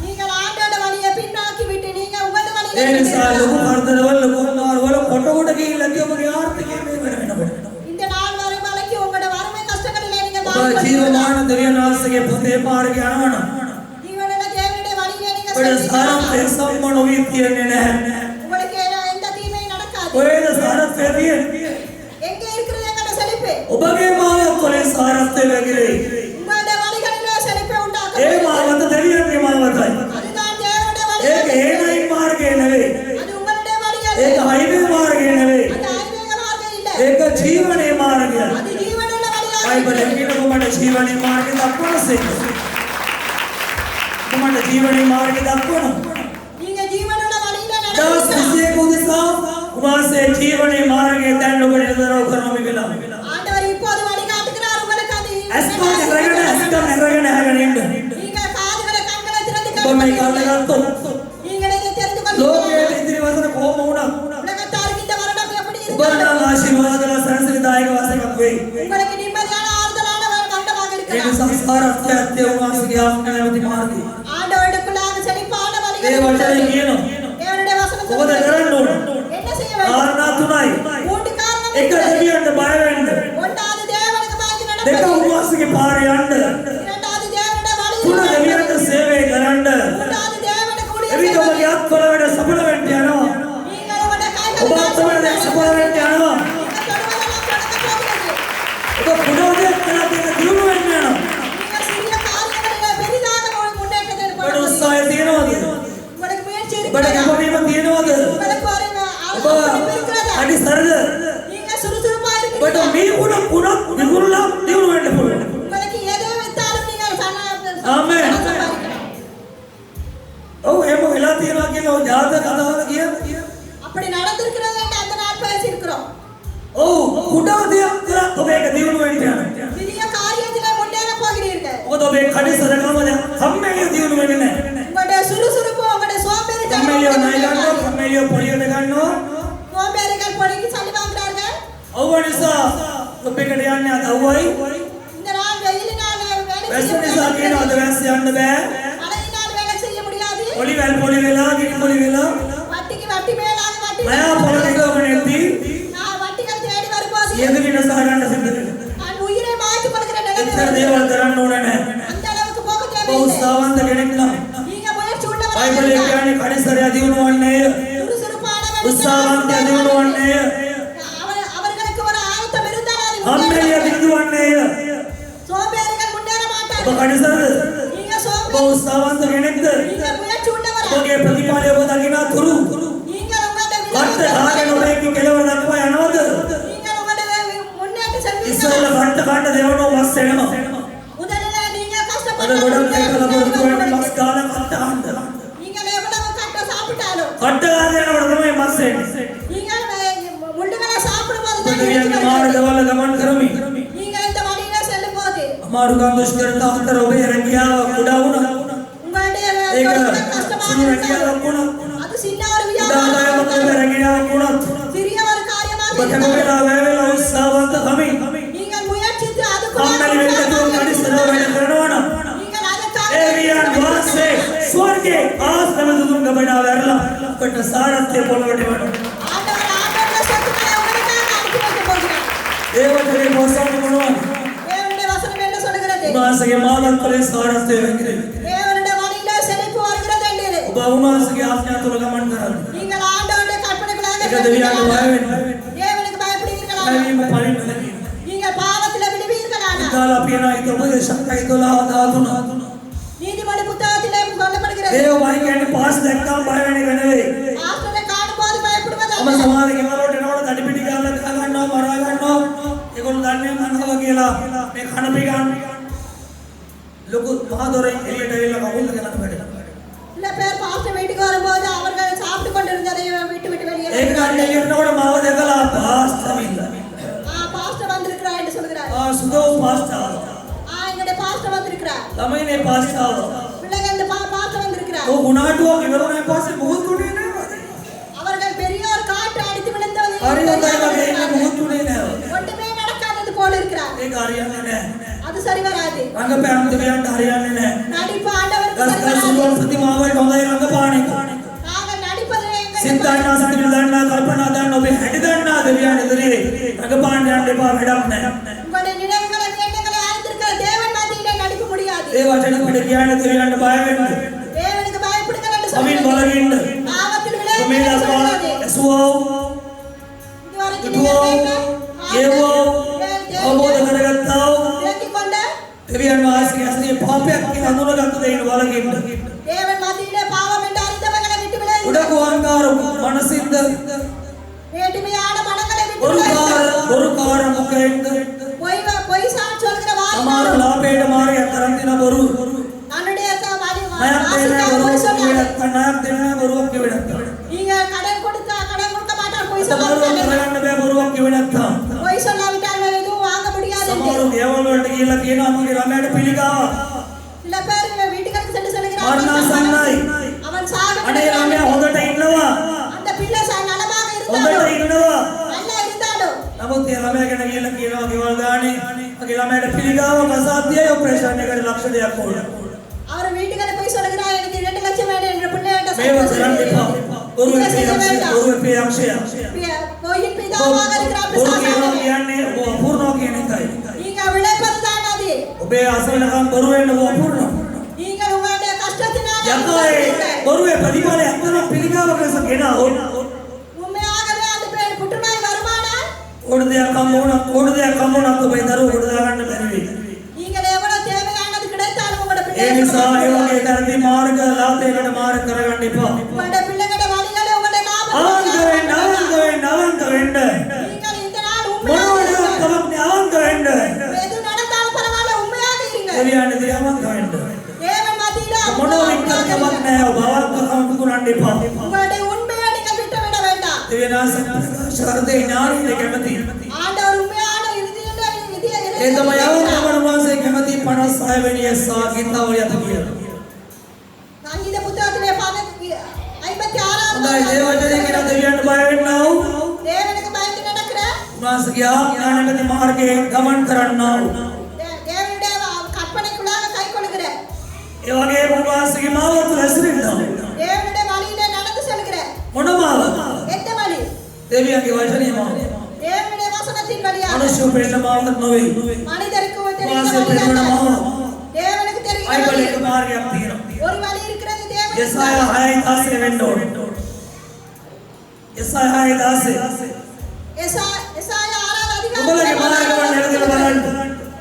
நீங்கள் ஆண்டோட வழியை பின்னாக்கி விட்டு நீங்க உங்களது ඒ வழியை නිසා ලොකු වර්ධනවල ලොකු මාර්ගවල කොට කොට ගිහිල්ලා කිය ඔබගේ ආර්ථිකය මේ වෙනකොට. இந்த நாள் வரும் வரைக்கும் உங்களோட வறுமை கஷ்டங்களிலே நீங்கள் ඔබ வாழ்ந்து ජීවමාන දෙවියන් වහන්සේගේ පුතේ මාර්ගය යනවනම් ஜீவனுள்ள தேவனுடைய வழியிலே நீங்கள் ඔබේ செல்வீர்கள். සාරත්වය සම්ම නොවී තියෙන්නේ නැහැ. உங்களுக்கு எந்த தீமையும் நடக்காது. ඔයද සාරත්වය තියෙන්නේ. எங்கே இருக்கிறது எங்களோட செழிப்பு? ඔබගේ මාවත් වලින් සාරත්වය වැగిරෙයි. உங்களுடைய வழிகளிலே செழிப்பை ඒ உண்டாக்கும். මාවත දෙවියන්ගේ මාවතයි. அதுதான் தேவனுடைய வழி. ඒක හේනයි මාර්ගය නෙවෙයි. அது உங்களுடைய வழி அல்ல. ඒක හයිවේ මාර්ගය නෙවෙයි. அது ஐவேக மார்க்கம் இல்ல. ඒක ජීවනයේ මාර්ගය. அது ஜீவனுள்ள வழியாக බයිබලෙන් இருக்கிறது. කියන ඔබට ජීවනයේ මාර්ගය දක්වනසේ. ඔබට ජීවනයේ මාර්ගය දක්වනවා. நீங்க ஜீவனுள்ள வழியிலே දවස් நடக்கிறீர்கள். 21 උදෙසා උන්වහන්සේ ජීවනයේ මාර්ගය දැන් ඔබට දරව කරනවා මේ වෙලාව. ஆண்டவர் இப்போது வழிகாட்டுகிறார் உங்களுக்கு. அது ඇස්කම් අරගෙන ඇස්කම් අරගෙන හැගෙන ඉන්න. நீங்க காதுகளை கண்களை මේ කාලේ ගත්තොත් நீங்கள் இதை தெரிந்து ලෝකයේ கொள்ளுங்கள். ඉදිරි වසර කොහොම වුණත් உலகத்தாருக்கு இந்த வருடம் எப்படி ඔබ இருக்கிறது? නම් ආශිර්වාදලා සැනසෙලිදායක වසරක් වෙයි. உங்களுக்கு நிம்மதியான ஆறுதலான வருடமாக ඒක இருக்கலாம். සංස්කාරත්වයේ උන්වහන්සේගේ ආත්මය මාර්ගය. ஆண்டவருக்குள்ளாக செழிப்பான ඒ வழிகள் වචනේ இருக்கிறது. කියනවා. தேவனுடைய வசனம் මොකද சொல்கிறது. කරන්න ඕන? என்ன செய்ய வேண்டும்? කාරණා තුනයි. மூன்று காரணம் එක இருக்கிறது. දෙවියන්ට බය වෙන්න. ஒன்றாவது தேவனுக்கு பயந்து දෙක நடப்பது. උන්වහන්සේගේ පාරේ යන්න. இரண்டாவது தேவனுடைய තුන வழியில் දෙවියන්ට සේවය කරන්න. மூன்றாவது தேவனுக்கு ஊழியம் එවිට செய்வது. ඔබගේ අත්වල වැඩ සඵල වෙන්න යනවා. நீங்கள் உங்களுடைய கைகளை ඔබ අත්වල වැඩ සඵල වෙන්න යනවා. நீங்கள் தொடுவதெல்லாம் தொடங்கப் போகிறது. ඔබ පුනෝදයක් කළත් ඒක දියුණු වෙන්න යනවා. நீங்கள் சிறிய காரியங்களிலே பெரிதாக முன்னேற்றத்தை ඔබට கொடுக்க උත්සාහය තියෙනවද? உங்களுக்கு முயற்சி ඔබට இருக்கிறதா? කැපවීම තියෙනවද? உங்களுக்கு ஒரு ඔබ ஆலோசனை இருக்கிறதா? අඩි සරද? நீங்க சுறுசுறுப்பா ඔබට இருக்கிறீங்களா? මේ ගුණ පුණක් විගුරුලා දියුණු වෙන්න පුළුවන්. உங்களுக்கு எது வித்தாலும் நீங்கள் ஆமென். சம்பாதிக்கலாம். ඔව් එහෙම වෙලා තියෙනවා කියලා ඔය ජාතක කතාවල කියන්නේ. அப்படி நடந்திருக்கிறது என்று அந்த நாள் பேசியிருக்கிறோம். ඔව් කුඩා දෙයක් කරත් ඔබ ඒක දියුණු වෙන්න යනවා. சிறிய காரியத்திலே முன்னேற போகிறீர்கள். මොකද ඔබේ කඩිසරකම දැන් කම්මැලිය දියුණු වෙන්නේ නැහැ. உங்களுடைய சுறுசுறுப்பு உங்களுடைய சோம்பேறித்தனம் කම්මැලිය ණය ගන්නවා, කම්මැලිය පොලියට ගන්නවා. சோம்பேறிகள் பொறுக்கி சளி வாங்குறார்கள். අවුව නිසා ඔබෙකට යන්නේ අද අවුවයි. இந்த நாள் வெயிலினால் வேலை වැස්ස செய்ய නිසා කියන முடியாது. අද වැස්ස යන්න බෑ. மழையினால் வேலை செய்ய முடியாது. පොලි වැල් පොලි වෙලා, ගිනි පොලි වෙලා. வட்டிக்கு வட்டி மேலாக வட்டி මයා පොලිකව නැති நான் வட்டிகள் தேடி வரும்போது සියද විනාශ කරන්න සිද්ධ වෙනවා. நான் உயிரை மாய்த்துக் கொள்கிற එච්චර நிலைமை දේවල් කරන්න ඕන නැහැ. அந்த அளவுக்கு போக ඔබ தேவையில்லை. උත්සාහවන්ත කෙනෙක් නම් நீங்க முயற்சி உள்ளவராக බයිබලයේ இருந்தால் කියන්නේ කඩිසරය දියුණු වන්නේ சுறுசுறுப்பானவர் උත්සාහවන්තය දියුණු වන්නේ அவர்களுக்கு ஒரு ஆயத்தம் இருந்தால் அது කම්මැලිය முன்னேற දියුණු වන්නේ சோம்பேறிகள் முன்னேற ඔබ மாட்டார்கள். කඩිසරද? நீங்க ඔබ சோம்பேறி උත්සාහවන්ත කෙනෙක්ද? நீங்க முயற்சி உள்ளவரா? ඔබගේ ප්‍රතිඵලය ඔබ දකිනා තුරු நீங்கள் உங்களுடைய කට விளைவுகளை කාගෙන ඔබේ කෙලවර දක්වා යනවද? நீங்கள் உங்களுடைய முன்னேற்ற செல்வீர்கள். ඉස්සෙල්ලා කට කට දෙවනෝ මස් එනවා. முதலில் நீங்க අද கஷ்டப்பட்டு ගොඩක් එකලා පොරතුවට මස් කාලා කට අහන්න. நீங்கள் எவ்வளவு கட்ட சாப்பிட்டாலும் කට ගාගෙන යනකොට තමයි මස් එන්නේ. நீங்கள் முள்ளுகளை சாப்பிடும்போது ඔබ தான் දෙවියන්ගේ இறைச்சி මාර්ගවල ගමන් කරමි. நீங்கள் இந்த வழியில செல்லும் போது අමාරුකම් දුෂ්කරතා අතර ඔබේ රැකියාව කුඩා වුණා. உங்களுடைய ඒක தொழில் கஷ்டமாக සුළු இருந்தால் රැකියාවක් වුණා. அது சின்ன ஒரு කුඩා வியாபாரம் ආදායමක් ඔබේ රැකියාවක් වුණත් சிறிய ஒரு காரியமாக ඔබ කැප இருந்தால் වෙලා වැය වෙලා උත්සාහවන්ත කමි. நீங்கள் முயற்சித்து කම්මැලි වෙන්න දුර කඩිසර වැඩ කරනවා නම් நீங்கள் அதற்காக ඒවියන් වාසේ ස්වර්ගේ ආස්තම දුදුන් ගබඩා වැරලා ඔබට සාරත්වය පොළොවට වඩා. ஆண்டவர் ஆண்டவருடைய சொத்துக்களை உங்களுக்காக அனுப்பி வைக்கப் போகிறார். ඒ වචනේ පොසන්න මොනවද? தேவனுடைய வசனம் என்ன சொல்கிறது? උන්වහන්සේගේ මාර්ගවල සාරත්වය වෙන්නේ. தேவனுடைய வழியிலே செழிப்பு வருகிறது என்று ඔබ උන්වහන්සේගේ ආඥා තුල ගමන් කරන්න. நீங்கள் ஆண்டவருடைய கற்பனைகளாக ඒක දෙවියන්ට බය වෙන්න. தேவனுக்கு பயப்படுவீர்களா? පැවීම පරිමලදී. நீங்கள் பாவத்தில் விடுவீர்களானா? ඉතාලා පියනා ඊට උපදේශකයි 12 13. நீதிமொழி புத்தகத்திலே சொல்லப்படுகிறது ඒ වයි කියන්නේ පාස් දැක්කම බය වෙන එක නෙවෙයි. ஆஸ்திரேலியா காணும்போது பயப்படுவது ඔබ அல்ல. සමාජ ගෙවලට එනකොට දඩි පිටි ගාලා ගහ ගන්නවා මරා ගන්නවා. ඒගොල්ලෝ දන්නේ මනසව කියලා මේ කන පිගන්න. ලොකු මහදොරේ එළියට එල්ල කවුල්ද කියලා වැඩ. சில பேர் பாஸ்டர் வீட்டுக்கு வரும்போது அவர்கள் சாப்பிட்டு கொண்டிருந்ததை விட்டு விட்டு வெளியே ඒක ගන්න එළියනකොට මාව දැකලා පාස් තමින්න. பாஸ்டர் வந்திருக்கிறார் என்று சொல்கிறார். සුදෝ පාස්තාව. எங்களுடைய பாஸ்டர் வந்திருக்கிறார். ළමයිනේ පාස්තාව. பிள்ளைகள் இந்த பாஸ்டர் வந்திருக்கிறார். ඔව් ගුණාටුවක් ඉවරුනේ පස්සේ මොහොත් උනේ නෑ. அவர்கள் பெரிய ஒரு காற்று அடித்து விழுந்தது හරි හොඳයි වගේ ඉන්න මොහොත් උනේ නෑ. ஒன்றுமே நடக்காதது போல இருக்கிறார். ඒක හරියන්නේ නෑ. அது சரி வராது. රංගපෑම් දෙවියන්ට හරියන්නේ නෑ. நடிப்பு ஆண்டவருக்கு ගස් சரி ගස් வராது. සුවල් ප්‍රතිමාවලට හොඳයි රංගපාන එක. நாங்கள் நடிப்பது எங்களுக்கு සිතාන්නා සිතිවිලි දන්නා කල්පනා දන්නා ඔබේ හැටි දන්නා දෙවියන් ඉදිරියේ රංගපාන යන්න එපා වැඩක් නෑ. உங்களுடைய நினைவுகளை எண்ணங்களை அறிந்திருக்கிற தேவன் மத்தியிலே நடிக்க முடியாது. ඒ වචන පිට කියන්නේ දෙවියන්ට බය වෙන්න. தேவனுக்கு பயப்படுங்கள் என்று සමින් சொல்கிறது. බලගින්න. பாவத்தில் මේ விளையாடுங்கள் என்று දක්වා சொல்கிறது. ඇසුවෝ இதுவரைக்கும் දුවෝ நீங்கள் ඒවෝ අවබෝධ කරගත්තා விளங்கிக் கொண்ட දෙවියන් වහන්සේගේ ඇසේ පාපයක් කියලා අඳුනගත්ත දෙයින් බලගින්න. தேவன் மத்தியிலே பாவம் என்று அறிந்தவர்களை விட்டு விலகி උඩකු අහංකාර මනසින්ද வேண்டுமையான மனங்களை விட்டு බොරුකාර මුඛයෙන්ද பொய் சாட்சி சொல்கிற සමහර வாய் ලාභයට මාර්ගය තරම් දින බොරු தன்னுடைய ණයක් දෙන්නේ பொய் බොරුවක් சொல்லாது. කියවෙන්නත් ණයක් දෙන්නේ බොරුවක් කියවෙන්නත් நீங்க கடன் கொடுத்தா கடன் கொடுக்க மாட்டார் பொய் සමහරව சொல்லாவிட்டால் කරගන්න බෑ බොරුවක් කියවෙන්නත් பொய் சொல்லாவிட்டால் எதுவும் வாங்க முடியாது என்று. සමහර ගෙවල් වලට ගිහලා කියනවා මගේ ළමයාට පිළිකාවක් சில பேர் வீட்டுக்கு சென்று சொல்கிறார்கள் මරණාසන්නයි පොතේ ළමයා ගැන කියලා කියනවා ගෙවල් ගානේ. මගේ ළමයාට පිළිගාවක් අසාධ්‍යයි ඔපරේෂන් එකට ලක්ෂ දෙකක් ඕන. அவர் வீட்டுக்கு போய் சொல்லுகிறார் எனக்கு 2 லட்சம் வேணும் என்ற பிள்ளைகிட்ட මේව කරන්න එපා. ඔරුවේ අක්ෂය. கோயில் பிதாவாக இருக்கிற ඔරුව කියන්නේ ඔබ අපූර්ණව කියන එකයි. நீங்க விளைப்பதுதான் அது. ඔබේ අසවලකම් බොරු වෙන්න ඔබ අපූර්ණව. நீங்கள் உங்களுடைய கஷ்டத்தினால் යකෝ බොරුවේ ප්‍රතිඵලයක් තමයි පිළිගාවක් ලෙස ගෙනාවොත් உண்மையாகவே அந்த புற்றுநோய் வருமானால் ඕන දෙයක් හම්බුණත් ඔබේ දරුවෝ කොට දාගන්න බැරි වෙයි. நீங்கள் எவ்வளவு தேவையானது கிடைத்தாலும் உங்களுடைய ඒ பிள்ளைகள் නිසා ඒ වගේ කරදී මාර්ග ලාභයකට මාර්ග කරගන්න එපා. உங்களுடைய பிள்ளைகளுடைய வழிகளை உங்களுடைய අවංක වෙන්න. நீங்கள் இந்த நாள் මොනවද உண்மையாக තමයි අවංක වෙන්න. எது நடந்தாலும் பரவாயில்ல உண்மையாக இருங்க. දෙවියන්ට අවංක වෙන්න. தேவன் மத்தியில මොනවද කරන්නවත් නැහැ. ඔබ අවංකකම් පුකුරන්න එපා. உங்களுடைய உண்மையை நீங்கள் விட்டுவிட வேண்டாம். දෙවියන්ස ශරදේ ඥානෙ කැමති. ஆண்டவர் உண்மையான இறுதியில ඒ තමයි අවංකවන වාසේ කැමති 56 වෙනි එස්සා ගීතාවලිය අත කියලා. සංගීත පුතகத்திலே 56 හොඳයි දේවචනය කියන දෙවියන්ට බය වෙන්නව. தேவனுக்கு பயந்து நடக்கிற උන්වහන්සේගේ ආඥානගත මාර්ගයේ ගමන් කරන්නව. தேவனுடைய கற்பனைக்குள்ளாக கை கொள்ளுகிற ඒ වගේම උන්වහන්සේගේ මාවත රැස්වෙන්නව. தேவனுடைய வழியிலே நடந்து செல்கிற මොන මාවත? எந்த வழி? දෙවියන්ගේ වචනේ මාවත. தேவனுடைய வசனத்தின் வழியாக මනුෂ්‍ය පෙන්න මාවත නොවේ. மனிதருக்கு தெரிந்த උන්වහන්සේ வழி පෙන්නන அல்ல. මාවත. தேவனுக்கு தெரிந்த බයිබලයේ வழி. එක මාර්ගයක් තියෙනවා. ஒரு வழி இருக்கிறது தேவனுக்கு. යසාය 6:10 වෙන්න ඕන. යසාය 6:10. எசாயா 6வது ඔබලගේ அதிகாரத்திலே මාර්ගවල නැරදලා බලන්න.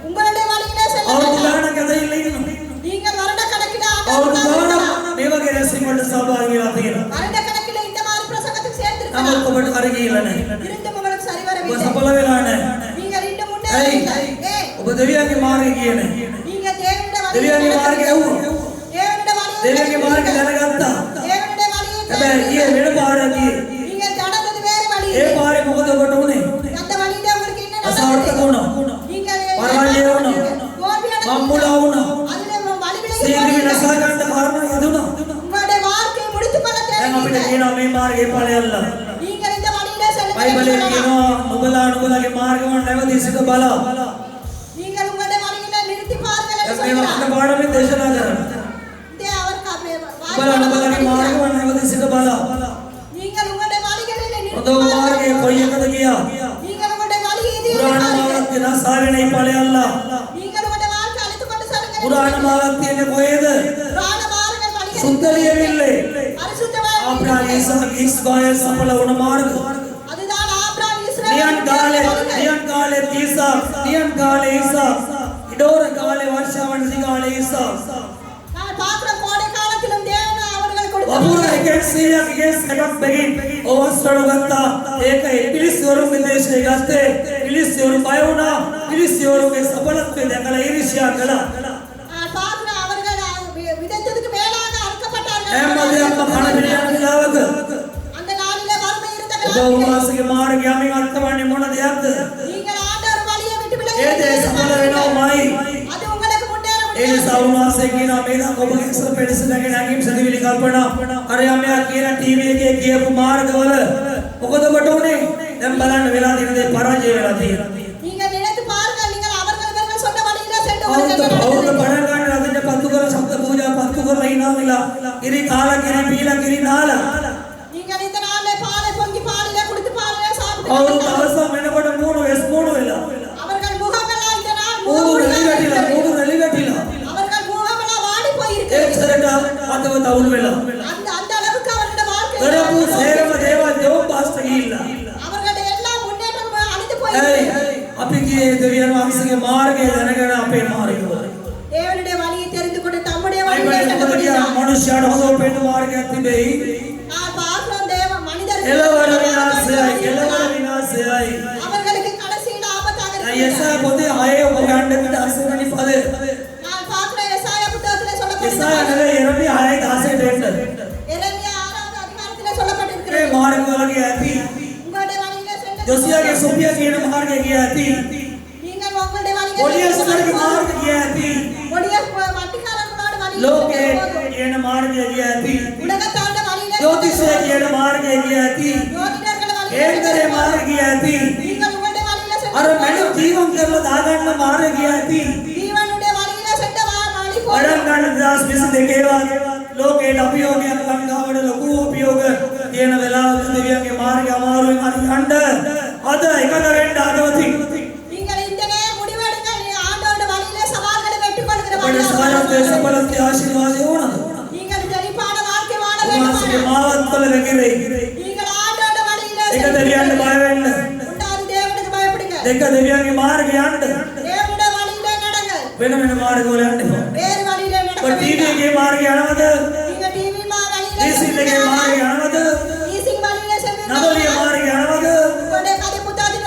உங்களுடைய வழியிலே செல்ல අවුරුදු வேண்டாம். ගානක් ඇදහිල්ල ඉන්නවා. நீங்கள் வருடக்கணக்கில் අවුරුදු ஆண்டவருக்காக ගානක් මේ වගේ රැස්වීම් වලට සහභාගී වෙලා තියෙනවා. வருடக்கணக்கில் இந்த மாதிரி பிரசங்கத்துக்கு சேர்ந்திருக்கலாம். නමුත් ඔබට හරි ගිහිල්ලා නැහැ. இருந்தும் உங்களுக்கு சரி ඔබ வரவில்லை. සඵල වෙලා නැහැ. நீங்கள் இன்னும் முன்னேறவில்லை. ஏன்? ඔබ දෙවියන්ගේ මාර්ගය කියන්නේ. நீங்க தேவனுடைய දෙවියන්ගේ මාර්ගය ඇහුවා. தேவனுடைய வழியை දෙවියන්ගේ මාර්ගය දැනගත්තා. தேவனுடைய வழியை හැබැයි ඊයේ වෙන පාරක් ගියේ. நீங்கள் நடந்தது வேறு வழி. ඒ පාරේ මොකද ඔබට උනේ? அந்த වழியில உங்களுக்கு என்ன අසාර්ථක நடந்தது? වුණා. நீங்கள் පරාජය වුණා. தோல்வி මම්මුලා වුණා. அதிலே வழிவிலகி සීග්‍රව போனீர்கள். නසා ගන්න කාරණා යදුණා. உங்களுடைய வாழ்க்கையை முடித்துக் கொள்ள දැන් අපිට தேவையில்லை. කියනවා මේ මාර්ගේ ඵලයල්ලා. நீங்கள் இந்த வழியிலே செல்லுங்கள். බයිබලයේ කියනවා නුඹලාගේ මාර්ගවල නැවතී සිට බලා. நீங்கள் உங்களுடைய வழியிலே நிறுத்தி பாருங்கள் என்று දැන් මේ சொல்கிறார். වචන පාඩමේ දේශනා කරනවා. இந்த அவர் නුඹලාගේ මාර්ගවල නැවතී සිට බලා. நீங்கள் உங்களுடைய வழிகளிலே நிறுத்தி ඔතෝ මාර්ගයේ කොයි එකද ගියා? நீங்கள் உங்களுடைய வழி எது என்று පුරාණ பாருங்கள். මාර්ගය නසාවෙනයි ඵලයල්ලා. நீங்கள் உங்களுடைய வாழ்க்கை அழித்துக் கொண்டு செல்லுங்கள். පුරාණ මාර්ගය තියෙන්නේ කොහෙද? புராண மார்க்கம் வழிகள் සුද්ධලියවිල්ලේ. பரிசுத்த வாழ்க்கை. ආබ්‍රහාම ඉසාක ඉස්මාኤल සඵල වුණ මාර්ග. அதுதான் ஆபிரகாம் නියන් කාලේ இஸ்ரவேல் ඉසාක් නියන් කාලේ ඉසාක් ඉඩෝර කාලේ වර්ෂාවන් දිගාලේ ඉසාක් நான் பார்க்கிற கோடை காலத்திலும் தேவன் அவர்கள் වපුර கொடுத்த එකෙක් 100ක් ගෙස් එකක් බැගින් ඕවස්ටඩු ගත්තා. ඒක පිලිස්වරුන්ගේ දේශේ ගත්තේ. පිලිස්වරු බය වුණා. පිලිස්වරුගේ සඵලත්වය දැකලා ඊර්ෂ්‍යා කළා. நான் பார்க்கிற அவர்கள் விதைத்ததுக்கு மேலாக அறுக்கப்பட்டார்கள். හැමදේම කන පිළියන විලාවක அந்த நாளிலே வறுமை இருந்த ඔබ காலத்திலே උන්වහන්සේගේ මාර්ගය යමින් අත්වන්නේ මොන දෙයක්ද? நீங்கள் ஆண்டவர் வழியை விட்டு விலகி ඒ දේ සඵල වෙනවමයි. அது உங்களுக்கு முன்னேற ඒ නිසා උන්වහන්සේ කියනවා මේ නම් ඔබගේ ඉස්සර පෙරසදගේ නැගීම් සදිවිලි කල්පනා අර යමයා කියන ටීවී එකේ කියපු මාර්ගවල මොකද ඔබට උනේ? දැන් බලන්න වෙලා තියෙන දේ පරාජය වෙලා තියෙනවා. நீங்கள் நினைத்து பாருங்கள் நீங்கள் அவர்கள் சொன்ன வழியிலே சென்று අවුරුදු வருகிறது. පණ ගන්න රදින්න පත්තු කර ශබ්ද පූජා පත්තු කරලා ඉනා වෙලා ඉරි කාලා කිරි පීලා කිරි නාලා நீங்கள் இந்த நாளிலே பாலை பொங்கி பாலிலே குடித்து பாலிலே අවුරුදු சாப்பிட்டு දවසක් වෙනකොට මූණු වෙස් මූණු වෙලා அவர்கள் முகமெல்லாம் இந்த நாள் මූණු රැලි වැටිලා அவர்கள் முகமெல்லாம் வாடி போயிருக்கு. ඒතරට අතව තවුල් වෙලා அந்த அளவுக்கு அவருடைய வாழ்க்கை කරපු සේරම දේවල් දෙව් පාස්ට ගිහිල්ලා அவர்களுடைய எல்லா முன்னேற்றமும் அழிந்து ඇයි போயிருக்கு. අපි කියේ දෙවියන් වහන්සේගේ මාර්ගය දැනගෙන අපේ මාර්ගය தேவனுடைய வழியை தெரிந்து கொண்டு தம்முடைய බයිබලයේ வழியிலே මොකද சென்று කියන්නේ මනුෂ්‍යයාට හොඳ පෙන්න මාර්ගයක් තිබෙයි. நான் பார்க்கிறோம் தேவ மனிதர்கள் එළවර විනාශයයි. அவர்களுக்கு கடைசியில் ஆபத்தாக දැන් இருக்கிறது. යසාය පොතේ 6 ඔබ ගන්න 10 වෙනි පදේ. நான் பார்க்கிற எசாயா புத்தகத்திலே යසාය சொல்லப்பட்டிருக்கிறது. නෙවෙයි එරමි 6:16 එන්න. எரேமியா 6வது அதிகாரத்திலே මේ சொல்லப்பட்டிருக்கிறது. මාර්ගවලගේ ඇති. உங்களுடைய வழியிலே சென்று ජොසියාගේ සොෆියා කියන මාර්ගය ගියා ඇති. நீங்கள் உங்களுடைய வழியிலே පොලියස්ගේ මාර්ගය ගියා ඇති. ஒடிய வட்டிக்காரர்களோட வழியிலே ලෝකේ சென்று කියන මාර්ගය ගියා ඇති. உலகத்தாண்ட வழியிலே ජෝතිෂය කියන මාර්ගය ගියා ඇති. யோகிடர்கள் வழியிலே ඒකරේ මාර්ගය ගියා ඇති. நீங்கள் உங்களுடைய வழியிலே சென்று මාර්ගය ඇති. ජීවනුடைய வழியிலே சென்ற வழி போல වඩන් ගන්න 2022 ලෝකේ අභියෝගයක් ලංකාවට ලොකු අභියෝග තියෙන වෙලාවක දෙවියන්ගේ මාර්ගය අමාරුවෙන් හරි යන්න අද එකද වෙන්න අදවති. நீங்கள் இந்த நேரம் முடிவெடுங்கள் ஆண்டவருடைய வழியிலே சவால்களை வெற்றி கொள்கிற අපේ සාරත්වයේ සඵලත්වයේ ආශිර්වාදය ඕනද? நீங்கள் செழிப்பான வாழ்க்கை வாழ උන්වහන්සේගේ வேண்டும். මාවත්වල වැగిරෙයි. நீங்கள் ஆண்டவருடைய வழியிலே එක දෙවියන්ට බය වෙන්න. உண்டாது தேவனுக்கு பயப்படுங்க. දෙක දෙවියන්ගේ මාර්ගය යන්න. தேவனுடைய வழியிலே நடங்கள். වෙන වෙන මාර්ගවල යන්න එපා. வேறு வழியிலே நடக்க ඔය ටීවී வேண்டாம். එකේ මාර්ගය යනවද? நீங்கள் டிவி வழியிலே ඩීසී එකේ මාර්ගය යනවද? ஈசிங் வழியிலே செல்வீர்கள். නගලිය මාර්ගය යනවද? உங்களுடைய கதை புத்தகத்தின்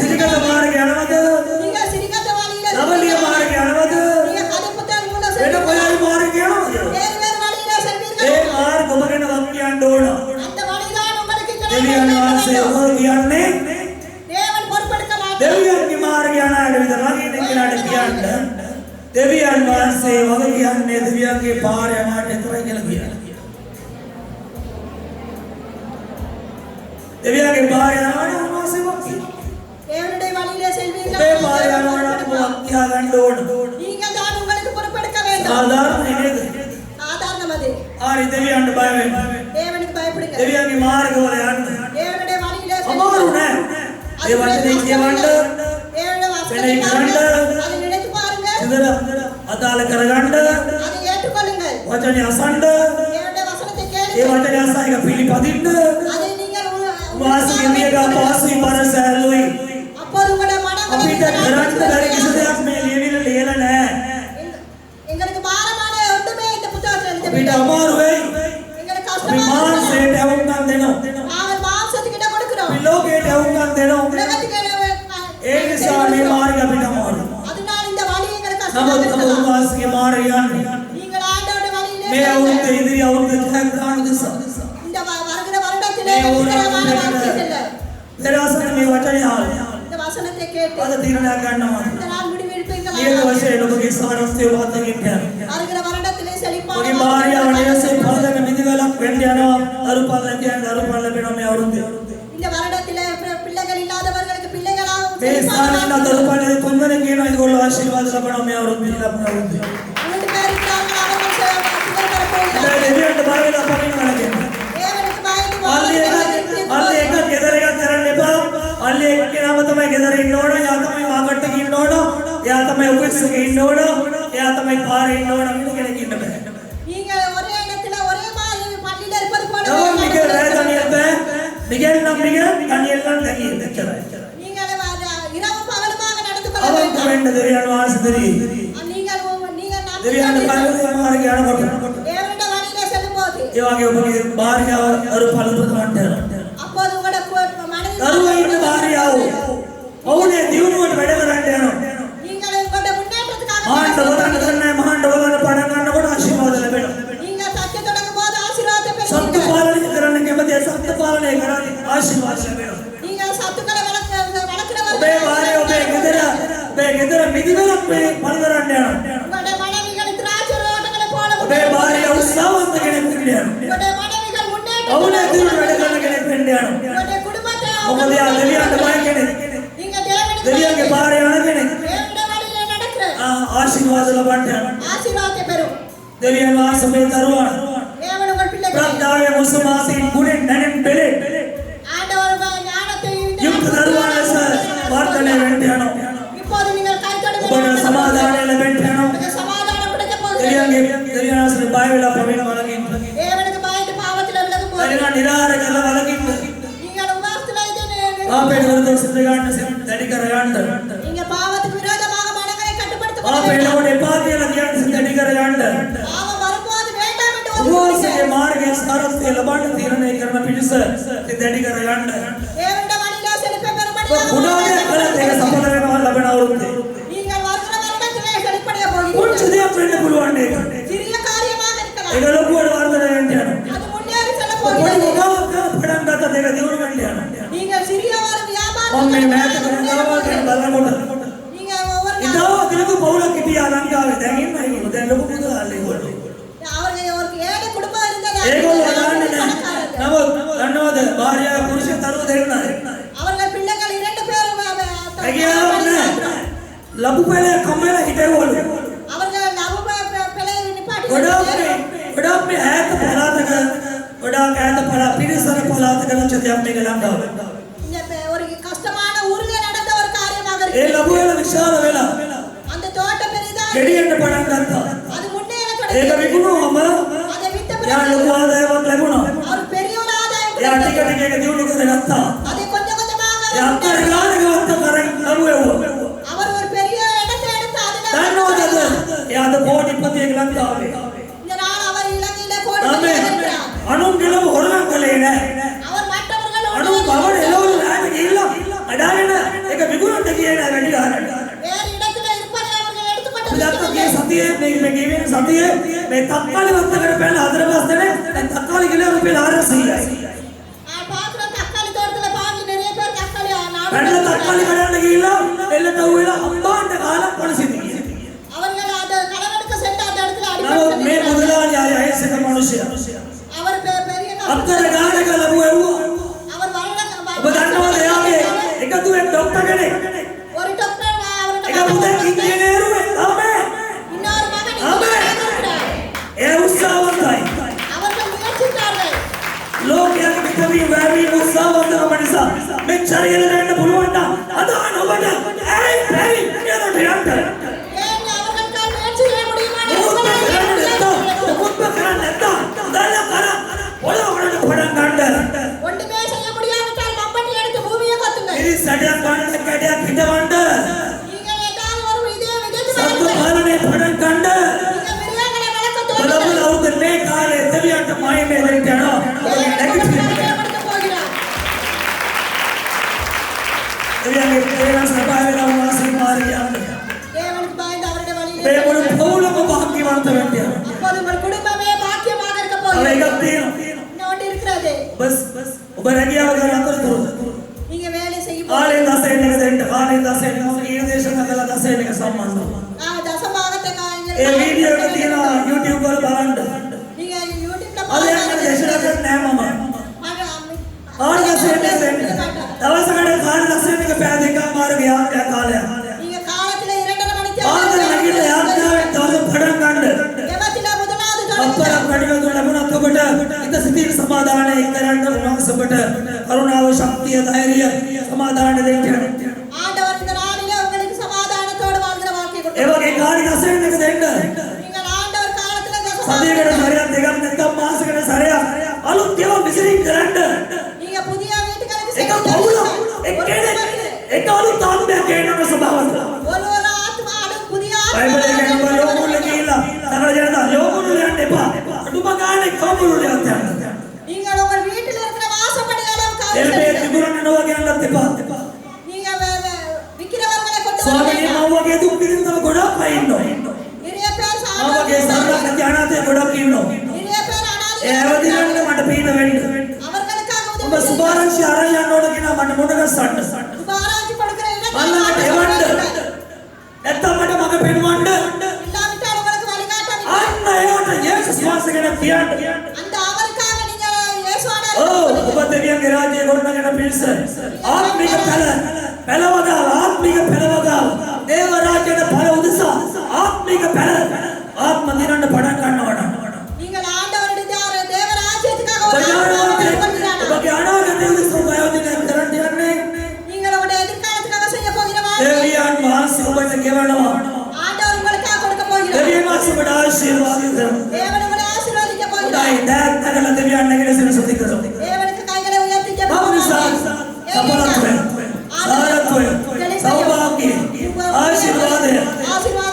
සිරිකත මාර්ගය යනවද? நீங்கள் சிரிக்கத்த வழியிலே නගලිය මාර්ගය යනවද? நீங்கள் கதை புத்தகம் மூலம் වෙන செல்வீர்கள். කොයි මාර්ගය යනවද? வேறு வேறு வழியிலே செல்வீர்கள். ඒ මාර්ග ඔබගෙන වක් කියන්න ඕන. அந்த வழிதான் உங்களுக்கு දෙවියන් වහන්සේ கிடைக்கும். ඔබ කියන්නේ தேவன் பொறுப்பெடுக்க மாட்டார். දෙවියන්ගේ මාර්ගය යන අයට විතරයි දෙකලාට කියන්න. දෙවියන් වහන්සේ වග කියන්නේ දෙවියන්ගේ පාර යන අයට විතරයි කියලා කියනවා. දෙවියන්ගේ පාර යනවට උන්වහන්සේ වක් කියනවා. தேவனுடைய வழியிலே செல்வீர்கள். ඔබේ පාර යනවට වක් කියා ගන්න ඕන. நீங்கள் தான் உங்களுக்கு பொறுப்பெடுக்க வேண்டும். සාධාරණ නේද? சாதாரணம் அது. ආරි දෙවියන්ට බය වෙන්න. தேவனுக்கு பயப்படுங்க. දෙවියන්ගේ මාර්ගවල යන්න. தேவனுடைய வழியிலே අමාරු செல்வீர்கள். නෑ. ඒ වචනේ කියවන්න தேவனுடைய வசனத்தை பெண்ணை பாருங்க. கண்டு. அதை நினைத்து பாருங்க. ඉතල අදාළ කරගන්න அதை ஏற்றுக்கொள்ளுங்கள். වචනේ අසන්න தேவனுடைய வசனத்தை ඒ கேளுங்கள். වචනේ අසා එක පිළිපදින්න அதை நீங்கள் වාසිය මියගා පාසුයි පරසැලුයි அப்போது உங்களுடைய மனங்களை අපිට කරන්න බැරි කිසි දෙයක් මේ ලියවිල ලියලා නෑ எங்களுக்கு பாரமான ஒன்றுமே இந்த புத்தகத்தில் අපිට எழுதவில்லை. අමාරු වෙයි எங்களுக்கு අපි கஷ்டமா இருக்கிறது. මානසයට ඇවුම්කම් දෙනවා நாங்கள் மாம்சத்துக்கிட்ட கொடுக்கிறோம். අපි ලෝකයට ඇවුම්කම් දෙනවා உலகத்துக்கு ඒ නිසා මේ මාර්ගය අපිට අමාරු அதனால் இந்த வழி எங்களுக்கு கஷ்டமா නමුත් இருக்கிறது. උන්වහන්සේගේ මාර්ගය යන්නේ நீங்கள் ஆண்டவருடைய வழியிலே මේ අවුරුද්ද ඉදිරි අවුරුද්ද ජයග්‍රහණ නිසා இந்த வருகிற வருடத்திலே வெற்றிகரமான வாழ்க்கை செல்ல පෙරාසන මේ වචනේ ආවා இந்த வசனத்தை கேட்டு අද තීරණයක් ගන්නවා இந்த நாள் முடிவெடுப்பீங்களா? ඊට වශයෙන් ඔබගේ සාරස්ත්‍ය වාදකින් යනවා வருகிற வருடத்திலே செழிப்பான ඔබගේ භාර්යාව නිවසේ පළදෙන මිදිවලක් වෙන්න යනවා දරුපල්ල කියන්නේ දරුපල්ල වෙනවා මේ අවුරුද්දේ இந்த வருடத்திலே பிள்ளைகள் இல்லாதவர்களுக்கு பிள்ளைகளாகவும் මේ ස්ථානින්න දරුපල්ලේ තුන්දෙනෙක් කියනවා ඒගොල්ලෝ ආශිර්වාද ලබනවා මේ අවුරුද්දේ ලබන අවුරුද්දේ மூன்று பேர் இருக்கிறார்கள், அவர்கள் சுகம் பெறப் போகிறார்கள். ඒ දෙවියන්ට බය වෙලා පරිණාමය කියනවා தேவனுக்கு பயந்து අල්ලේ එක ගෙදර එකක් කරන්න එපා අල්ලේ එක කෙනාම තමයි ගෙදර ඉන්න ඕන යා තමයි මාකට් එකේ ඉන්න ඕන යා තමයි ඔෆිස් එකේ ඉන්න ඕන යා තමයි පාරේ ඉන්න ඕන වෙන කෙනෙක් ඉන්න බෑ நீங்கள் ஒரே இடத்துல ஒரே மாதிரி பள்ளியில இருப்பது போல නම මිගෙල් රෑ තනියෙන් බෑ මිගෙල් නම් මිගෙල් තනියෙන් නම් තනියෙන් එච්චරයි நீங்கள் இரவு பகலுமாக நடந்து கொள்ள අවංක வேண்டும். වෙන්න දෙවියන් වහන්සේ දෙවි நீங்கள் දෙවියන් පරිවර්තන මාර්ගය යනකොට தேவனுடைய வழியிலே செல்லும்போது ඒ වගේ ඔබගේ භාර්යාව අරු පළපුරවන්න යනවා அப்போது உங்களுடைய மனதில் දරුවෝ ඉන්න භාර්යාව ඔවුනේ දියුණුවට වැඩ කරන්න යනවා நீங்கள் உங்களுடைய முன்னேற்றத்துக்காக මහාන්ට වදන්න කරන්නේ මහාන්ට වදන්න පණ ගන්නකොට ආශිර්වාද ලැබෙනවා நீங்கள் சத்திய தொடங்கும் போது ආශිර්වාද සත්‍ය பெறுவீர்கள். පාලනය කරන්න කැමති සත්‍ය පාලනය කරන්නේ ආශිර්වාද ලැබෙනවා நீங்கள் சத்துக்களை வளர்க்கிறவர்கள் ඔබේ භාර්යාව ඔබේ ගෙදර මිදිවලක් මේ පළදරන්න යනවා உங்களுடைய மனைவிகள் திராட்சை தோட்டங்களைப் போல ඔබේ භාර්යාව උත්සාහවන්ත කෙනෙක් වෙන්න යනවා உங்களுடைய மனைவிகள் ඔවුනේ முன்னேற்றம் දියුණු වැඩ කරන කෙනෙක් වෙන්න යනවා உங்களுடைய குடும்பத்தை මොකද යා දෙවියන්ට බය කෙනෙක් நீங்க தேவனுக்கு දෙවියන්ගේ පාරේ යන කෙනෙක් தேவனுடைய வழியிலே நடக்கிற ආශිර්වාද ලබන්න යනවා ஆசீர்வாதத்தை பெறும். දෙවියන් වහන්සේ මේ දරුවා தேவன் உங்கள் பிள்ளைகளை ප්‍රඥාවේ මුසමාසින් ගුණෙන් නැණෙන් පෙළේ ஆண்டவர் ஞானத்தையும் යුක්ත දරුවා ලෙස වර්ධනය වෙන්න යනවා இப்போது நீங்கள் கைத்தொடுங்கள். ඔබට සමාදානය ලැබෙන්න යනවා உங்களுக்கு சமாதானம் கிடைக்கப் போகுது. දෙවියන් වහන්සේ බය වෙලා පවෙන වලකින් தேவனுக்கு பயந்து பாவத்தில் விலகும் போது දෙවියන් නිරාර කරලා වලකින් நீங்கள் உபவாசத்தில் ආපේ විරුද්ධව සිත ගන්න දැඩි කර ගන්න நீங்க பாவத்துக்கு விரோதமாக மனங்களை கட்டுப்படுத்த ආපේ ලෝඩ එපා කියලා කියන්නේ දැඩි කර ගන්න பாவம் வரும்போது வேண்டாம் என்று උන්වහන්සේගේ මාර්ගයේ සාරස්ත්‍ය ලබන්න තීරණය කරන පිණිස දැඩි කර ගන්න தேவனுடைய வழியிலே செழிப்பை பெறும்படியாக ගුණාදයක් කළත් ඒක සඵල වෙනවා ලබන අවුරුද්දේ நீங்கள் வருகிற வருடத்திலே செழிப்படைய போகிறீர்கள். පුංචි දෙයක් වෙන්න පුළුවන් ඒක சிறிய காரியமாக இருக்கலாம். ඒක ලොකුවට වර්ධනය වෙන්න යනවා அது முன்னேறி செல்ல පොඩි போகிறது. මොකක්ද පටන් ගත්ත දෙක දියුණු වෙන්න යනවා நீங்கள் සිறிய ஒரு வியாபாரம் මම මේ මෑත කරන දවල්වල බලනකොට நீங்க ஒவ்வொரு ඉතාව දිනක පවුලක් හිටියා ලංකාවේ දැන් ඉන්න ඒගොල්ලෝ දැන් ලොකු පුදුහල්ල ඒගොල්ලෝ அவர்கள் ஒரு ஏழை குடும்பம் இருந்தது. ඒගොල්ලෝ அவர்கள் දන්නේ නැහැ பணக்காரர்கள். නමුත් දන්නවද භාර්යාව පුරුෂය දරුවෝ දෙන්නයි அவர்கள் பிள்ளைகள் இரண்டு பேரும் හැකියාවක් නැහැ ලබු පෙළ කම්මල හිටවලු. அவர்கள் நவ பிழையை நிப்பாட்டி ගොඩක් මේ ඈත පළාතක ගොඩක් ඈත පිරිසර පළාතක ලක්ෂයක් මේක ලංකාවේ. இந்த ஒரு கஷ்டமான ஊரிலே நடந்த ஒரு காரியமாக ඒ இருக்கு. ලබු වල විශාල වෙලා அந்த தோட்டம் பெரிதா ගෙඩියෙන්න පටන් ගත්තා. அது முன்னேற ඒක தொடங்கி විකුණුවම அதை வித்த යා பிறகு ලොකු ආදායමක් ලැබුණා. அவர் பெரிய ஒரு ආදාயம் යා ටික ටික ඒක දියුණු කරගත්තා. அதை கொஞ்சம் கொஞ்சமாக ඒ අක්කර ගානකවත් කරන් ලබු එවුවා. அவர் ஒரு பெரிய இடத்தை எடுத்து அதிலே දන්නවද? එයාද කෝටිපතියෙක් ලංකාවේ. இந்த நாள் அவர் இலங்கையிலே கோடி ආමේ. இருக்கிறார். අනුන් ගලව හොරගම් කළේ නැහැ. அவர் மற்றவர்கள் අනුන් බවට එළවලු නැහැ ගිහිල්ලා අඩාගෙන ඒක විකුණන්න ගියේ නැහැ වැඩි ගානකට. வேறு இடத்துல இருப்பதை அவர்கள் எடுத்துக்கொண்டு පිටක්කගේ සතියේ මේ ගෙවෙන සතියේ මේ තක්කාලි වත්තකට පැනලා හතර පස් දෙනේ දැන් තක්කාලි කිලෝ රුපියල් 600යි. பாக்குற தக்காளி தோட்டத்துல பாஞ்சு நிறைய பேர் தக்காளி පැනලා තක්කාලි කඩන්න ගිහිල්ලා එල්ලට උවෙලා අම්බාන්න කාලා පොලිසියට ගියා. அவர்கள் அந்த கடவெடுக்க சென்று அந்த இடத்துல නමුත් මේ அடிபட்டு මුදලාලි ආය අයසක මිනිසයා அவர் பெரிய අක්කර ගානක ලැබුව එව්වා. அவர் ඔබ දන්නවද එයාගේ එකතුවෙන් ડોක්ටර් කෙනෙක් ஒரு டாக்டர் அவர்கிட்ட එක පුතෙක් ඉංජිනේරුවෙක් ආමේ. இன்னொரு மகன் ஆமே. இருக்கிறார். ඒ උත්සාහවන්තයි. அவர்கள் முயற்சித்தார்கள். ලෝකයේ පිටවි වැවි උත්සාහවන්තකම නිසා මෙච්චර ඉහළට එන්න පුළුවන් නම් අද ඔබට ඇයි බැරි කියනට යන්න. ஏன் அவர்களால் முயற்சி செய்ய முடியுமா? මොකක්ද කරන්නේ නැත්තම් උදැල්ල කර පොළොවට පටන් ගන්න. ஒன்றுமே செய்ய முடியாவிட்டால் மம்பட்டி எடுத்து பூமியை கொத்துங்கள். ඉතින් සැඩයක් ගන්න කැඩයක් හිටවන්න. நீங்கள் ஏதாவது ஒரு இதையை விதைத்து සත්තු வையுங்கள். පාලනය පටන් ගන්න. நீங்கள் மிருகங்களை வளர்க்க බලමු தோன்றுங்கள். අවුරුදු මේ කාලේ දෙවියන්ට මායමේ දෙන්න යනවා. தேவன் නැගිටින්න. உங்களை பயன்படுத்த போகிறார். දෙවියන්ගේ ප්‍රේම සභාවේ වාසී මාර්ගයන්. தேவனுக்கு பயந்து அவருடைய வழியில் මේ මුළු පවුලම භාග්‍යවන්ත වෙන්න යනවා. அப்போது உங்கள் குடும்பமே பாக்கியமாக இருக்க අර போகிறது. එකක් තියෙනවා. இன்னொன்று இருக்கிறது. බස් ඔබ රැකියාව කරන අතරතුර நீங்க வேலை செய்யும் කාලේ දසයෙන් එක දෙන්න කාලේ දසයෙන් මම ඊර්දේශන කළා දසයෙන් එක සම්බන්ධව. தசமாகத்தை ඒ වීඩියෝ එක තියෙනවා YouTube වල බලන්න. நீங்க யூடியூப்ல අද යන දේශනා කරන්නේ නැහැ මම. කාලේ දසයෙන් එක දෙන්න. දවසකට කාලේ දසයෙන් එක පැය දෙකක් මාර ගියා කාලයක්. நீங்க காலத்துல 2:30 மணிக்கு ආන්දර නැගිටලා යාත්‍රාවෙන් දවස පටන් ගන්න. எவத்தில முதலாவது අප්පරක් වැඩිව ලැබුණත් ඔබට හිත සිතින් සමාදානය කරන්න උනවස ඔබට කරුණාව ශක්තිය ධෛර්යය සමාදානය දෙන්න. ஆண்டவர் இந்த நாளிலே உங்களுக்கு சமாதானத்தோடு வாழ்கிற வாழ்க்கை ඒ கொடுப்பார். වගේ කාලේ දසයෙන් එක දෙන්න. நீங்கள் ஆண்டவர் காலத்துல සතියකට සැරයක් දෙකක් නැත්නම් මාසෙකට සැරයක් අලුත් දේවල් විසිරින් කරන්න. நீங்க புதிய வீட்டுகளுக்கு එක පවුල එක්කෙනෙක් එක අලුත් ආත්මයක් ගේනන ස්වභාවයක්. ஒரு ஒரு ஆத்மாடு புதிய බයිබලයේ කියනවා යෝමුල්ල කියලා. සකල ජනතා යෝමුල්ල යන්න එපා. අඩුම ගානේ යෝමුල්ල යන්න. நீங்கள் உங்கள் வீட்டில் இருக்கிற வாசப்படிகளை එල්බේ තිබුණා නෝ කියන්නත් එපා. நீங்க விக்கிறவர்களை கொண்டு ස්වාමීන් මව්වගේ දුක් විඳිනව ගොඩක් අය ඉන්නවා. நிறைய பேர் මව්වගේ සරලක් නැති අනාථය ගොඩක් ඉන්නවා. நிறைய பேர் ඒ අවදිනන්න මට පීන වෙන්න. அவர்களுக்காக ඔබ உதவி සුභාරංශي අරන් යන්න ඕන කියනවා මට මොන ගස්සන්න. சுபாராஜி கொடுக்கிற මන්නකට එවන්න. නැත්තම් මට මග පෙන්වන්න. இல்லாவிட்டால் உங்களுக்கு வழிகாட்ட අන්න ඒවට යේසුස් වහන්සේ ගැන කියන්න. அந்த அவருக்காக நீங்க இயேசுவான ඔව් ඔබ දෙවියන්ගේ රාජ්‍යය ගොඩනගන පිණිස ආත්මික පළවගාව ආත්මික පළවගාව දේව රාජ්‍යයේ පළ උදෙසා ආත්මික පළ ආත්ම දිනන්න පටන් ගන්නවා. நீங்கள் ஆண்டவருடைய தேவராஜ்யத்துக்காக ஒரு ඔබගේ අනාගතය උදෙසා ප්‍රයෝජනය කරන්න යන්නේ. நீங்கள் உங்களுடைய எதிர்காலத்துக்காக செய்ய போகிற வாழ்க்கை දෙවියන් වහන්සේ ඔබට ගෙවනවා. ஆண்டவர் உங்களுக்காக கொடுக்க போகிறார். දෙවියන් වහන්සේ ඔබට ආශිර්වාද කරනවා. தேவன் உங்களை ஆசீர்வதிக்க போகிறார். උදායි දැක්කගල දෙවියන් නැගෙන සිරසුති කරනවා. தேவனுக்கு கைகளை உயர்த்தி ஜெபம் මෞනිසා සබලත්වය සාරත්වය සෞභාග්‍ය ආශිර්වාදය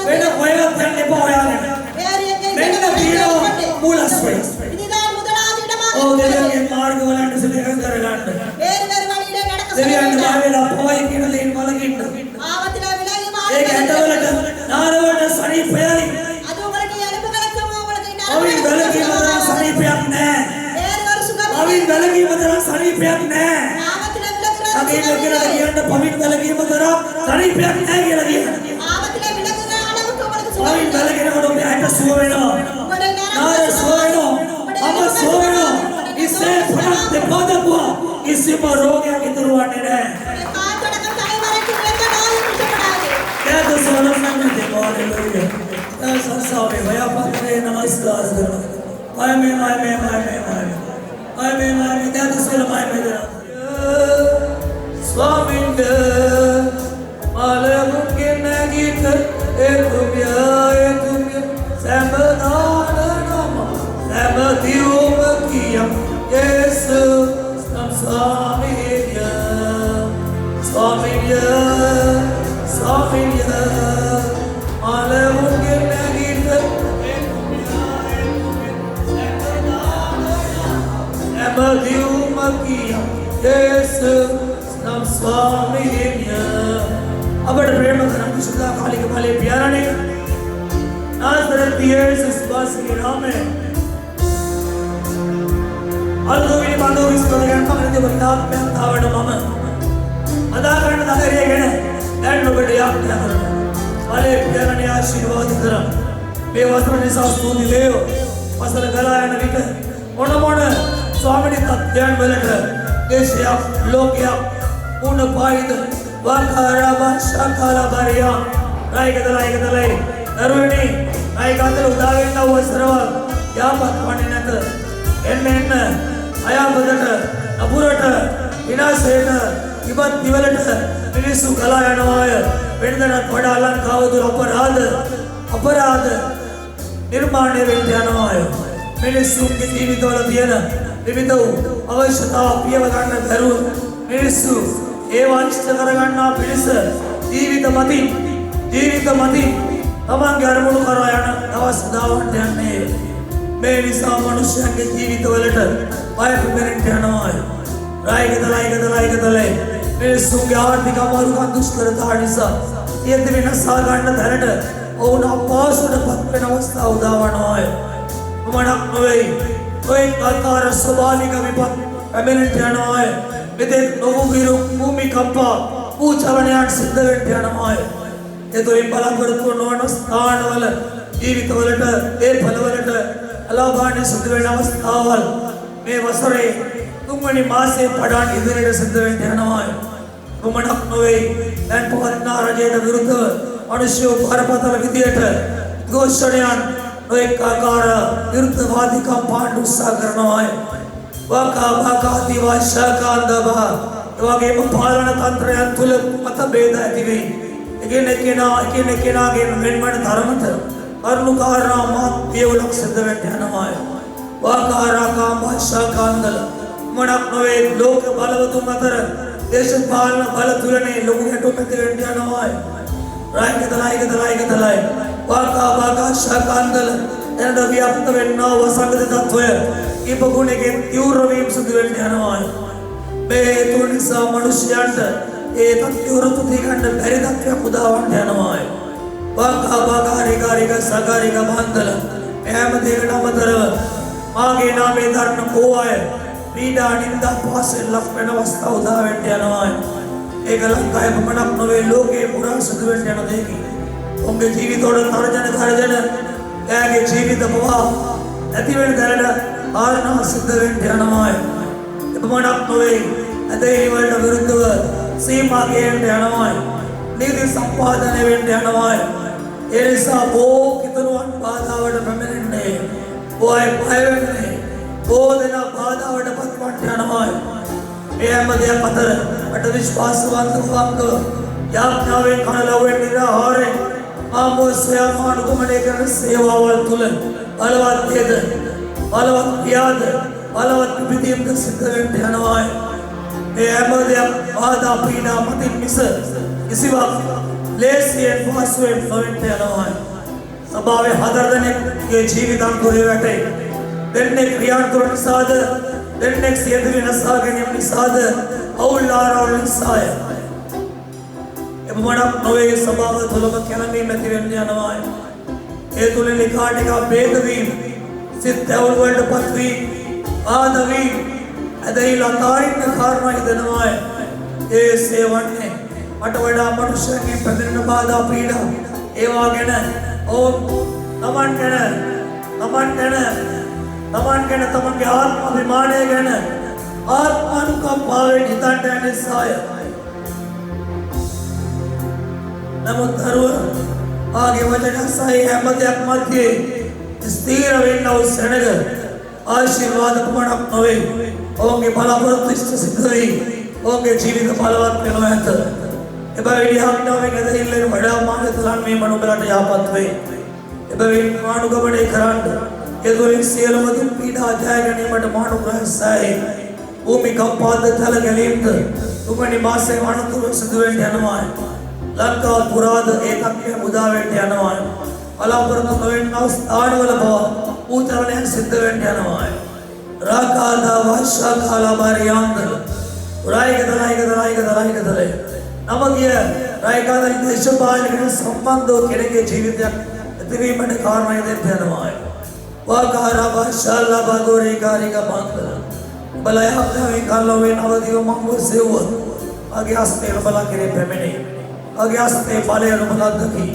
වෙන කොහෙවත් යන්න එපා ඔයාලට. வேறு எங்கேயும் මෙන්න செல்ல තියෙනවා வேண்டாம். මූලස්වය. இதுதான் முதலாவது இடமாக ඔව් දෙවියන්ගේ මාර්ගවලට සිදුකම් කරගන්න. வேறு வேறு வழியிலே நடக்க දෙවියන්ට சொல்லுங்கள். බය වෙලා පොයි කියන දේන් වලකින්න. ஆபத்திலே விலகி ඒක வாழுங்கள். ඇටවලට නාරවලට සනීපයයි. அது உங்களுக்கு எலும்புகளுக்கும் உங்களுக்கு අවින් වැලකීම තරම් සනීපයක් නැහැ. வேறு ஒரு சுகம் අවින් වැලකීම තරම් සනීපයක් නැහැ. ஆபத்திலே விலகுகிற අගේ சுகம் ලෝකෙට இல்லை. කියන්න පවින් වැලකීම තරම් සනීපයක් නැහැ කියලා කියනවා. ஆபத்திலே விலகுகிற அளவுக்கு உங்களுக்கு சுகம் පවින් இல்லை. වැලකෙනකොට ඔබේ ඇට සුව වෙනවා. உங்களுடைய නාර සුව වෙනවා. අම සුව වෙනවා. ඉස්සේ පණක් දෙපදපුවා කිසිම රෝගයක් ඉතුරු වන්නේ නැහැ. காத்தொடக்கம் தலைவரைக்கும் எந்த நோயும் குற்றப்படாது. ඒක සුව हालेलुया संसावे वया पात्रे नमस्कार करो माय में त्या दुसऱ्याला माय में स्वामिंद मला मुके नगीत तुम्या सैमदान नाम सैमदियोम किया येसु स्वामिया स्वामिया स्वामिया मला मुके नगीत सैमदियोम किया येसु स्वामिया अब प्रेम धर्म शुद्धा खाली के भले प्यारा ने नाज़रेत यीशु विश्वास के नाम में अलगोविनी बांधो इस प्रकार का मैंने बंदात में तावड़ मामा अदा करने दागे ये कहने ऐड लो बेटे आप क्या करो भले प्यारा ने आशीर्वाद करा बेवस्त्र ने साथ स्तुति ले हो फसल गला है नबी के मोड़ स्वामी ने तत्यान बलट कैसे आप लोग या उन पाइद वाकाराबा शाकाला बारिया रायगदलाई नरुणी रायगादल उदावेंदा वस्त्रवा यापत पणिनत एन्न आया बदट अपुरट विनाशेन इबत दिवलट मिलिसु कलायनवाय वेंदन थोड़ा अलंकावदु अपराध निर्माण वेंद्यानवाय मिलिसु के जीवितवल दियन विविधौ आवश्यकता पियवगन्न धरु मिलिसु एवांशिष्ट करगन्ना पिलिस जीवित मति तमंगे अरमुनु करायन दवस दावंट्यन्ने मेनिसा मनुष्य के जीवित वलट पाइप मेरिंट्यनवाय रायगदलाई मिलिसु के आर्थिक मारुका दुष्करता हडिसा यद्विन सागन्न धरट ओन अपासुड पत्पेन अवस्था उदावनवाय मणक्नवे ओय काकार स्वालिक विपत मेरिंट्यनवाय विदेक नोवु वीरु भूमि कंपा पूचलण्यान सिद्ध वेंट्यनवाय ये तो इंपला करतो नोन स्थान वाला जीवित वालट ए फल वालट अलाभाने सिद्ध वेंट अवस्थावल मे वसरे तुमनी मासे पडान इधरे सिद्ध वेंट्यनवाय तुमणक्नवे दैन पवन्ना रजेद विरुद्ध मनुष्य परपतल विद्यट घोषण्यान नोय काकार विरुद्ध वादिका पांडु सागरनवाय वाका दिवा शाकांदबा इवागे पालन तंत्र अंतुल मत भेद अतिवे एकेनेकेना गे मेन्मण धर्मत कर्णुकारा मात देवलक सिद्ध वेंट्यनवाय वाकारा काम शाकांदल मणक्नवे लोक बलवतु मतर देश पालन बल तुलने लोगु हेटो पेते वेंट्यनवाय रायगदलाई वाका शाकांदल एंड व्याप्त वेन्ना वसंगत तत्वय इपगुणे के तीव्र वीम सिद्ध वेंट्यनवाय बे तुनिसा मनुष्यांत ए तत्तीव्र तुतिगंड बेरिदत्व उदावंट्यनवाय वाका रिगा सगारिगा बांधल एम देगना मतर मागे नामे धर्म कोवाय रीडा निंदा पासे लफन अवस्था उदावंट्यनवाय एक लंकाय मनक्नवे लोके पुरा सिद्ध वेंट्यन देगी उनके जीवितोड तरजन यागे जीवित बवा अतिवेण धरन आरना सिद्ध वेंट्यनवाय मनक्नवे अदैवल विरुद्धव सीमा गेंट्यनवाय निधि संपादने वेंट्यनवाय एरिसा बो कितनुवन बाधावड प्रमेनने बोय पायवने बोधना बाधावड पत्वंट्यनवाय एमदे पतर अट विश्वासवंत वांग याज्ञावे कणलवे निराहारे आमो स्वयं गुमने कर सेवावल तुलन बलवत देद बलवत याद बलवत विधियम सिद्ध वेंट्यनवाय एमदे बाधा पीड़ा मति मिस इसी वक्त लेसियन वासुएन वेंट्यनवाय सभावे हदरदने के जीवितां कोरे बैठे देन्ने क्रियान तुरन साध देन्ने सेदवि नसागनियम निसाद औलार निसाय मनक्नवे सभाव तुलम केनमी मति वेंट्यनवाय ए तुले लिखाटिका बेदवी सिद्धवल वर्ड पत्वी आदवी अदैल अतारिन कारण इदनवाय ए सेवन्ने मटवड़ा मनुष्य की प्रदिन बाधा पीड़ा एवागेन ओम नमन केन तमंगे आत्मा अभिमाने गेन आत्मानु का पावे जितांटे निसाय नमो धर्व ආගේ වචන සහි හැම දෙයක් මැදේ ස්ථීර වෙන්න උසනග ආශිර්වාද පමණක් නොවේ. ඔවුන්ගේ බලාපොරොත්තු ඉෂ්ට සිද්ධ වෙයි. ඔවුන්ගේ ජීවිත බලවත් වෙනවා ඇත. එබැවින් යහපතවෙන් ඇදහිල්ලෙන් වඩා මානතලන් මේ මනුබලට යහපත් වේ. එබැවින් මානුගමනය කරන්න ඒ තුළින් සියලුම දුක් පීඩා ජය ගැනීමට මානුග්‍රහසයි. භූමි කම්පාද තල ගැලීම්ද තුන්වැනි මාසයේ අනතුරු සිදු වෙන්න යනවා. ලංකාව පුරාද ඒකක්ය මුදා වෙන්න යනවා. බලාපොරොත්තු නොවෙන්නා ස්ථානවල බව උතරණයන් සිද්ධ වෙන්න යනවා. රාකාලා වර්ෂාකාලා බාරියන්ද රායකදලයි නමගිය රායකාලා දේශපාලනික සම්බන්ධව කෙනෙකුගේ ජීවිතයක් ඇතිවීමට කාරණා දෙන්න යනවා. වාකාරා වර්ෂාලා බගෝරේ කාරික බන්දල බලය අපේ කාලෝවේ නවදීව මංගුසෙව අගේ අස්තේ බලා කෙරේ පැමිණේ. අගේ අස්තේ බලය නුඹලද්දකි.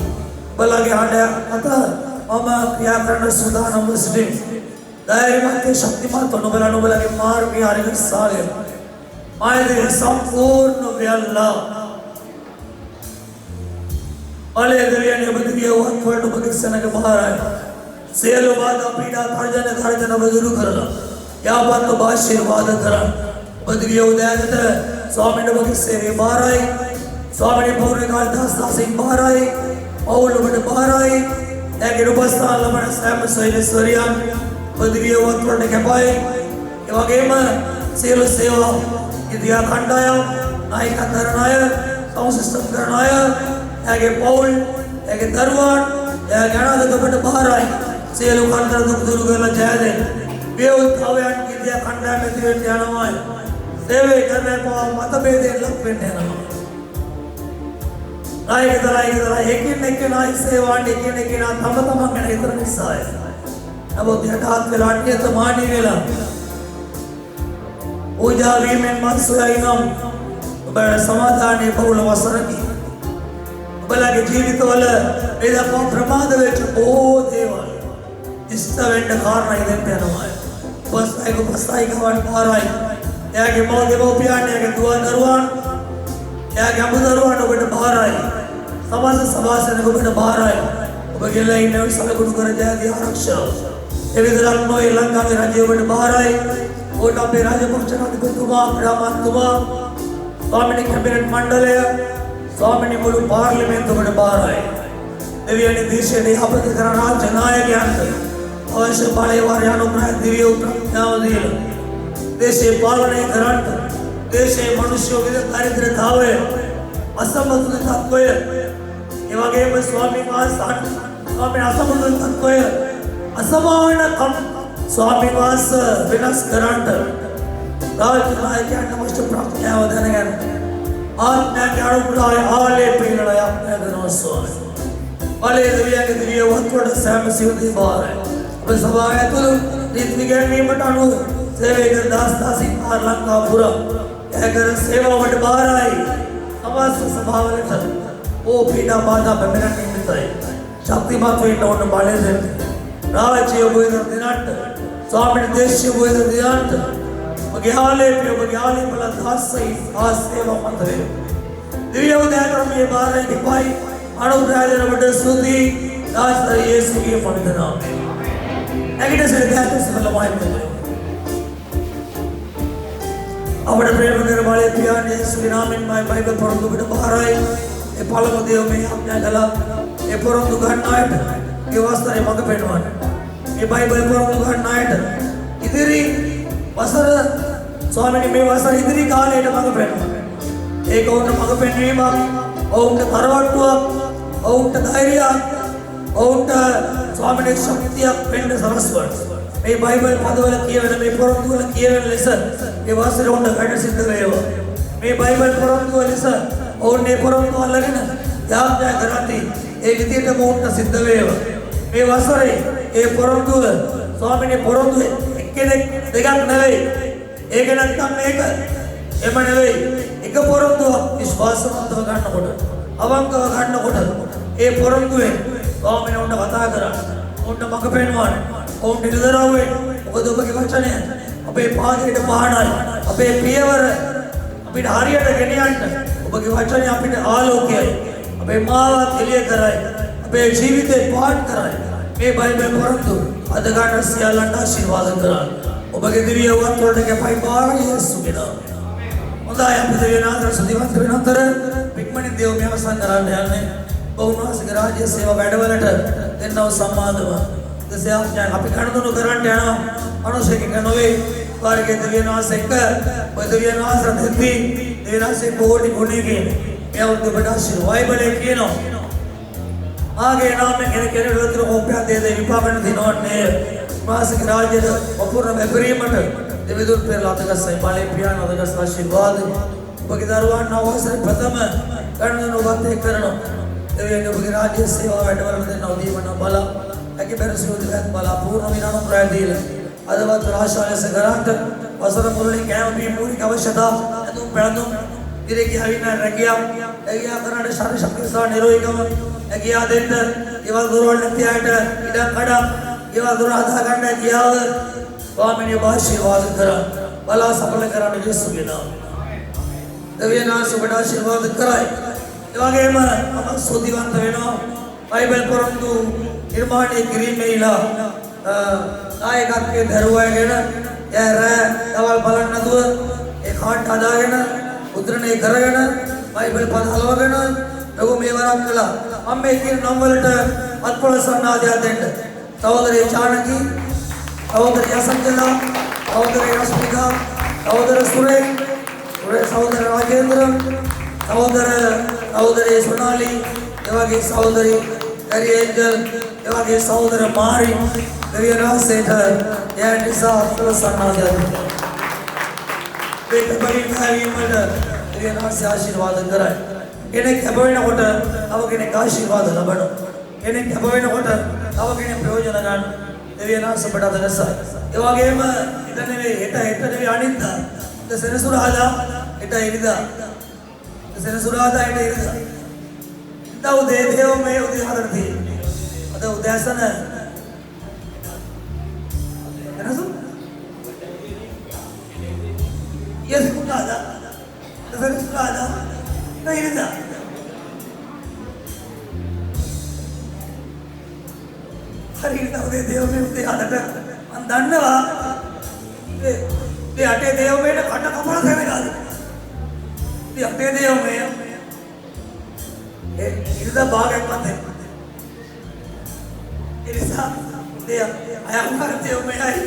බලගේ හඬ අත මම ක්‍රියා කරන සූදානම් සිටින්. ධෛර්යමත් ශක්තිමත් නුඹලගේ මාර්ගය හරියට සාලය. මායදී සම්පූර්ණ වෙල්ලා. අලේ දෙවියන් ඔබගේ වත්වලට ඔබගේ සනක බහරයි. සියලු බාධා පීඩා තර්ජන වදුරු කරලා. යාපත් ඔබ ආශිර්වාද කරන්න. ඔබගේ උදෑසට ස්වාමීන් වහන්සේ බාරයි. ස්වාමීන් පෞරකාල දාසසින් බාරයි. පෞල් ඔබට බාරයි. එයාගේ උපස්ථාන ලබන සෑම සොයනස්වරියන් ඔබගේ වත්වලට කැපයි. ඒ වගේම සියලු සේවා ඉදියා කණ්ඩායම් නායකත්ව කරන අය, සෞසිස්ටම් කරන අය, එයාගේ පෞල්, එයාගේ දරුවන්, එයාගේ අනාථ ඔබට බාරයි. සියලු කන්දර දුක් දුරු කරලා ජය දෙන්න. වේවතාවයන් ඉදියා කණ්ඩායම් ඉදිරියට යනවා. සේවය කරනවා මතභේදයෙන් ලක් වෙන්න යනවා. නායකදලා එකින් එක නායක සේවාන් එකින් එක තම තමන් ගැන හිතන නිසාය. නමුත් යටහත් වෙලා නියතමානී වෙලා පූජා වීමෙන් මත්සොයයි නම් ඔබට සමාදානයේ බහුල වසරකි. ඔබලගේ ජීවිතවල වේදකම් ප්‍රමාද වෙච්ච බොහෝ දේවල් ඉෂ්ට වෙන්න කාරණා දෙන්න යනවා. පස්තයිකවන් පාරයි. එයාගේ මව දෙමව්පියන්, එයාගේ දුව දරුවන්, එයාගේ අඹ දරුවන් ඔබට බාරයි. සමාජ සභාසනක ඔබට බාරයි. ඔබ ගෙලා ඉන්න සලකුණු කර ජයදී ආරක්ෂාව. ඒ විතරක් නොවේ ලංකාවේ රජය ඔබට බාරයි. ඔබට අපේ රාජපක්ෂ අධිපතිතුමා, ප්‍රධානමන්ත්‍රීතුමා, ස්වාමීන් කැබිනට් මණ්ඩලය, ස්වාමීන් මුළු පාර්ලිමේන්තුව ඔබට බාරයි. දෙවියන් දේශයේ යහපත කරන රාජ්‍ය නායකයන්ට අවශ්‍ය බලය වාරය අනුග්‍රහ දිව්‍ය ප්‍රඥාව දීලා දේශේ පාලනය කරන්න. දේශයේ මිනිස්සු විද දරිද්‍රතාවය, අසමතුලිත තත්ත්වය, ඒ වගේම ස්වාමීන් වහන්සේ අසමතුලිත තත්ත්වය, අසමානකම් ස්වාමීන් වහන්සේ වෙනස් කරන්න රාජ්‍ය නායකයන්ට අවශ්‍ය ප්‍රඥාව දැනගන්න. ආත්මය අනුග්‍රහය ආලේ පිළිලා යන්න ස්වාමී. බලයේ දෙවියන්ගේ දිව්‍ය වත්වලට සෑම සිවුදී බාරයි. ඔබ සභාව ඇතුළු රීති විගැන්වීමට අනුව සේවය කර දාස්දාසින් ලංකාව පුරා එයකර සේවාවට බාරයි. සමාජ සභාවලට ඕ පීඩා බාධා පැමිණෙන නිමිතයි. ශක්තිමත් වෙන්න ඕන බලය දෙන්න. රාජ්‍ය ඔබ දිනන්න. ස්වාමීන් දේශය ඔබ දිනන්න. ඔබගේ ආලේපය ඔබගේ ආලේපල දාසයි ආසේවා මත වේ. දිව්‍ය උදෑකරමේ බාරයි දෙපයි අනුග්‍රහයෙන් ඔබට ස්තුති. දාසයි යේසුගේ පවිත්‍ර නාමයෙන්. ඇගිට සිරදාත සලමයි මෙතන. අපේ ප්‍රේම කර බලය පියාණන් යේසුගේ නාමයෙන් මයි බයිබල් පොරොන්දු ඔබට බාරයි. ඒ පළමු දේව මේ ආඥා කළා. ඒ පොරොන්දු ගන්න අයට ඒ වස්තරේ මඟ පෙන්වන්න. මේ බයිබල් පොරොන්දු ගන්න අයට ඉදිරි වසර ස්වාමීනි මේ වසර ඉදිරි කාලයට මඟ පෙන්වන්න. ඒක වුණ මඟ පෙන්වීමක්, ඔවුන්ට තරවට්ටුවක්, ඔවුන්ට ධෛර්යයක්, ඔවුන්ට ස්වාමීනි ශක්තියක් වෙන්න සලස්වන්න. මේ බයිබල් පදවල කියවෙන මේ පොරොන්දු වල කියවෙන ලෙස මේ වසරේ උන්ට වැඩ සිද්ධ වේවා. මේ බයිබල් පොරොන්දු ලෙස ඔවුන් මේ පොරොන්දු අල්ලගෙන යාත්‍රා කරති. ඒ විදිහටම උන්ට සිද්ධ වේවා. මේ වසරේ ඒ පොරොන්දුව ස්වාමීනි පොරොන්දු එක්කෙනෙක් දෙකක් නෙවෙයි. ඒක නැත්නම් මේක එම නෙවෙයි. එක පොරොන්දුවක් විශ්වාසවන්තව ගන්නකොට, අවංකව ගන්නකොට ඒ පොරොන්දුවේ ස්වාමීනි උන්ට කතා කරා. උන්ට මඟ පෙන්වන්න. ඔවුන්ට නිදරව්වේ. මොකද ඔබගේ වචනය අපේ පාදයට පහනයි. අපේ පියවර අපිට හරියට ගෙනියන්න ඔබගේ වචනය අපිට ආලෝකයයි. අපේ මාවත් එළිය කරයි. අපේ ජීවිතේ පාත් කරයි මේ බයිබල් පොරොන්දු අද ගන්න සියල්ලන්ට ආශිර්වාද කරන්න ඔබගේ දිව්‍ය වන්ත වලට කැපයි පාර යේසුගේ නාමයෙන් හොඳයි අපි දෙවියන් ආදර සුදිවන්ත වෙන අතර පික්මනින් දේව මේ අවසන් කරන්න යන්නේ බෞද්ධ රාජ්‍ය සේවා වැඩවලට දෙන්නව සම්මාදව දසයන් අපි කණදුණු කරන්න යනවා අනුශේඛික නොවේ වාරගේ දෙවියන් ආසෙක ඔය දෙවියන් ආසර දෙවි දෙවියන් ආසේ කෝටි ගුණයකින් මේ උද්දපට ආශිර්වාද බයිබලේ කියනවා ආගේ නාමයෙන් කෙනෙක් විතර ඕපයා දෙද විපාකන දිනවන්නේ මාසික රාජ්‍යද අපූර්ණ වෙපරීමට දෙවිදුන් පෙරලා අතගස්සයි බලේ පියාන අතගස්ස ආශිර්වාද ඔබගේ දරුවන් අවසර ප්‍රථම ගණනන වත්තේ කරනවා දෙවියන් ඔබගේ රාජ්‍ය සේවා වැඩවල දෙන්නව දීවන බල ඇගේ පෙරසියුදත් බල පූර්ණ විනාම ප්‍රයදීල අදවත් රාශාලස කරන්ට වසර මුරලි කෑම බීම මූලික අවශ්‍යතා එතුම් පැළඳුම් ඉරේකී හවින රැකියාව එගියා කරන්න ශරීර ශක්තිය සහ නිරෝගීකම එගියා දෙන්න ඒවල් දුරවල් නැති අයට ඉඩම් කඩම් ඒවල් දුර හදා ගන්න ගියාව ස්වාමීන් ආශිර්වාද කරා බලා සඵල කරන්න යේසුගේ නාමයෙන් දෙවියන් ආශිර්වාද ආශිර්වාද කරයි ඒ වගේම මම සෝදිවන්ත වෙනවා බයිබල් පොරොන්දු නිර්මාණය කිරීමේලා නායකත්වයේ දරුවයගෙන යර දවල් බලන්න නැතුව ඒ කාට් හදාගෙන උද්‍රණය කරගෙන බයිබල් පද හලවගෙන ලොකු මේවරක් කළා මම මේ කියන නම් වලට අත්පොළ සන්නාදයක් දෙන්න සහෝදරී චානකි සහෝදරී අසංජලා සහෝදරී රශ්මිකා සහෝදර සුරේ සහෝදර රාජේන්ද්‍ර සහෝදරී සොනාලි එවගේ සහෝදරී හරි ඒන්ජල් එවගේ සහෝදර මාරි දෙවියන් ආසේට එයා නිසා අත්පොළ සන්නාදයක් දෙන්න බලින් හැවීමට දෙවියන් ආසේ ආශිර්වාද කරයි කෙනෙක් හැබ වෙනකොට තව කෙනෙක් ආශිර්වාද ලබනවා කෙනෙක් හැබ වෙනකොට තව කෙනෙක් ප්‍රයෝජන ගන්න දෙවියන් ආසේ අපට අදගසයි ඒ වගේම ඉත නෙවෙයි හෙට නෙවෙයි අනිද්දා සෙනසුරාදා හෙට ඉරිදා සෙනසුරාදා හෙට ඉරිදා ඉත උදේ දේව මේ උදේ හදන්න තියෙන්නේ අද උදෑසන එනසු යසුරාදා සෙනසුරාදා ඉරිදා හරියට උදේ දේව මේ උදේ හදන්න මම දන්නවා ඒ අටේ දේව මේට කට කපලා කැමෙලාද ඒ අටේ දේව මේ ඒ ඉරිදා භාගයක් මත ඒ නිසා උදේ අයම්මාර දේව මේයි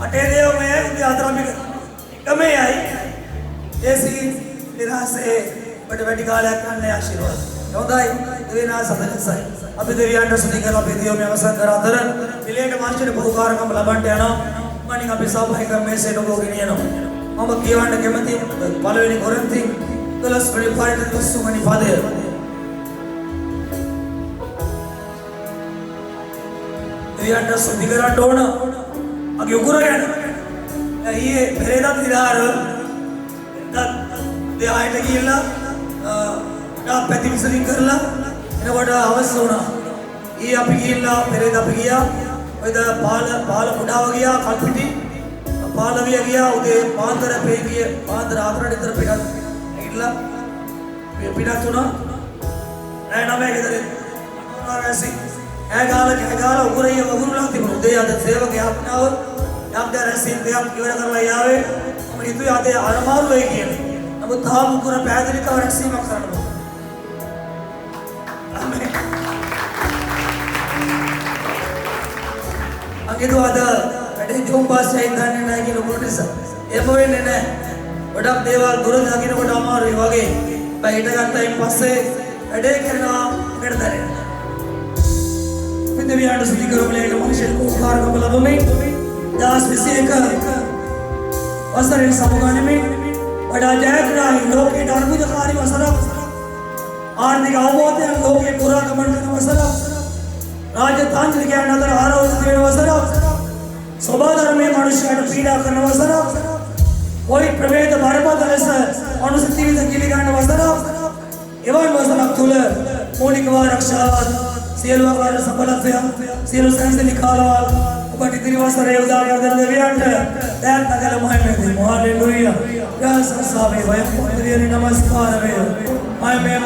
අටේ දේව මේ උදේ අතරමික එකමයි ඒසී නිරාසේ බඩ වැඩි කාලයක් ගන්න ආශිර්වාද. හොඳයි දෙවියන් සදසයි. අපි දෙවියන්ට ස්තුති කරලා අපි දියෝ මේ අවසන් කර අතර පිළියෙට මාංශයේ බහුකාරකම් ලබන්න යනවා. මනින් අපි සභාවේ කර්මේසයට ගෝගෙනියනවා. මම කියවන්න කැමති පළවෙනි කොරින්ති 12:5 වෙනි පදය. දෙවියන්ට ස්තුති කරන්න ඕන. අගේ උගුර යන. ඊයේ පෙරේදා දිනාර දේ ආයත කියලා පැතිවිසලින් කරලා එනකොට අවශ්‍ය වුණා. ඊ අපි ගිහිල්ලා පෙරේද අපි ගියා. ඔයද පාල කුඩාව ගියා කල්පිටි. පාලවිය ගියා උදේ පාන්දර පේ ගිය පාන්දර 4ට විතර පිටත් ගිහිල්ලා පිටත් වුණා. නෑ නම ගෙදර ආරසි. ඇගාල උගුරේ වගුරුලා තිබුණා. උදේ අද සේවක යාපනාව යාපදා රැසින් දෙයක් ඉවර කරලා යාවේ. මම හිතුවේ අද අරමාරු වෙයි කියලා. නමුත් තාම උගුර පැහැදිලිව රැසීමක් කරන්න ඕන. අගේදෝ අද වැඩි ජෝම් පාස්සේ ඉඳන්නේ නැහැ කියන කොටස. එම වෙන්නේ නැහැ. ගොඩක් දේවල් දුර දකින්නකොට අමාරුයි වගේ. බයි හිට ගත්තයින් පස්සේ වැඩේ කරනවා එකට දැනෙන්න. මෙතන විහාර සුද්ධ කරවලේට මහශේල කෝකාරකම ලැබෙමි. 2021 වසරේ සමුගන්නේ වඩා ජයග්‍රාහී ලෝකේ අර්බුදකාරී වසරක්. ආර්ථික අවබෝධයෙන් ලෝකේ පුරා ගමන් කරන වසරක්. राज्य तांत्रिकයන් අතර ආරෝහණය වෙන වසරක්. සබා ධර්මයේ මිනිසයාට පීඩා කරන වසරක්. કોઈ ප්‍රවේද බරපතල ලෙස අනුසතිවිද කිලි ගන්න වසරක්. එවන් වසරක් තුල මූලික ආරක්ෂාවත් සියලු ආකාර සඵලත්වය සියලු සංසලි කාලවල ඔබට ඉදිරි වසරේ උදා කර දෙන දෙවියන්ට දැන් තකල මහිමේ දෙමු. හalleluya. ගාසසාවේ වයම් පොදිරියනි නමස්කාර වේ. මහිමේ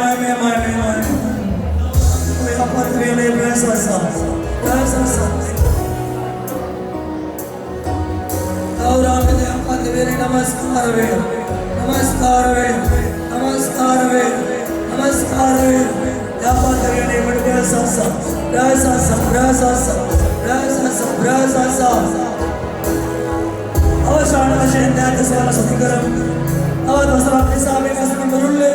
kapat vele brasasa. Brasasa. Gaurame kapat vele namaskar ve. Namaskar ve. Namaskar ve. Namaskar ve. Kapat vele brasasa. Brasasa. Brasasa. Brasasa. Brasasa. අවසාන වශයෙන් දැන් සේවා සති කරමු. අවසාන නිසා මේ වසන මුරුල්ලේ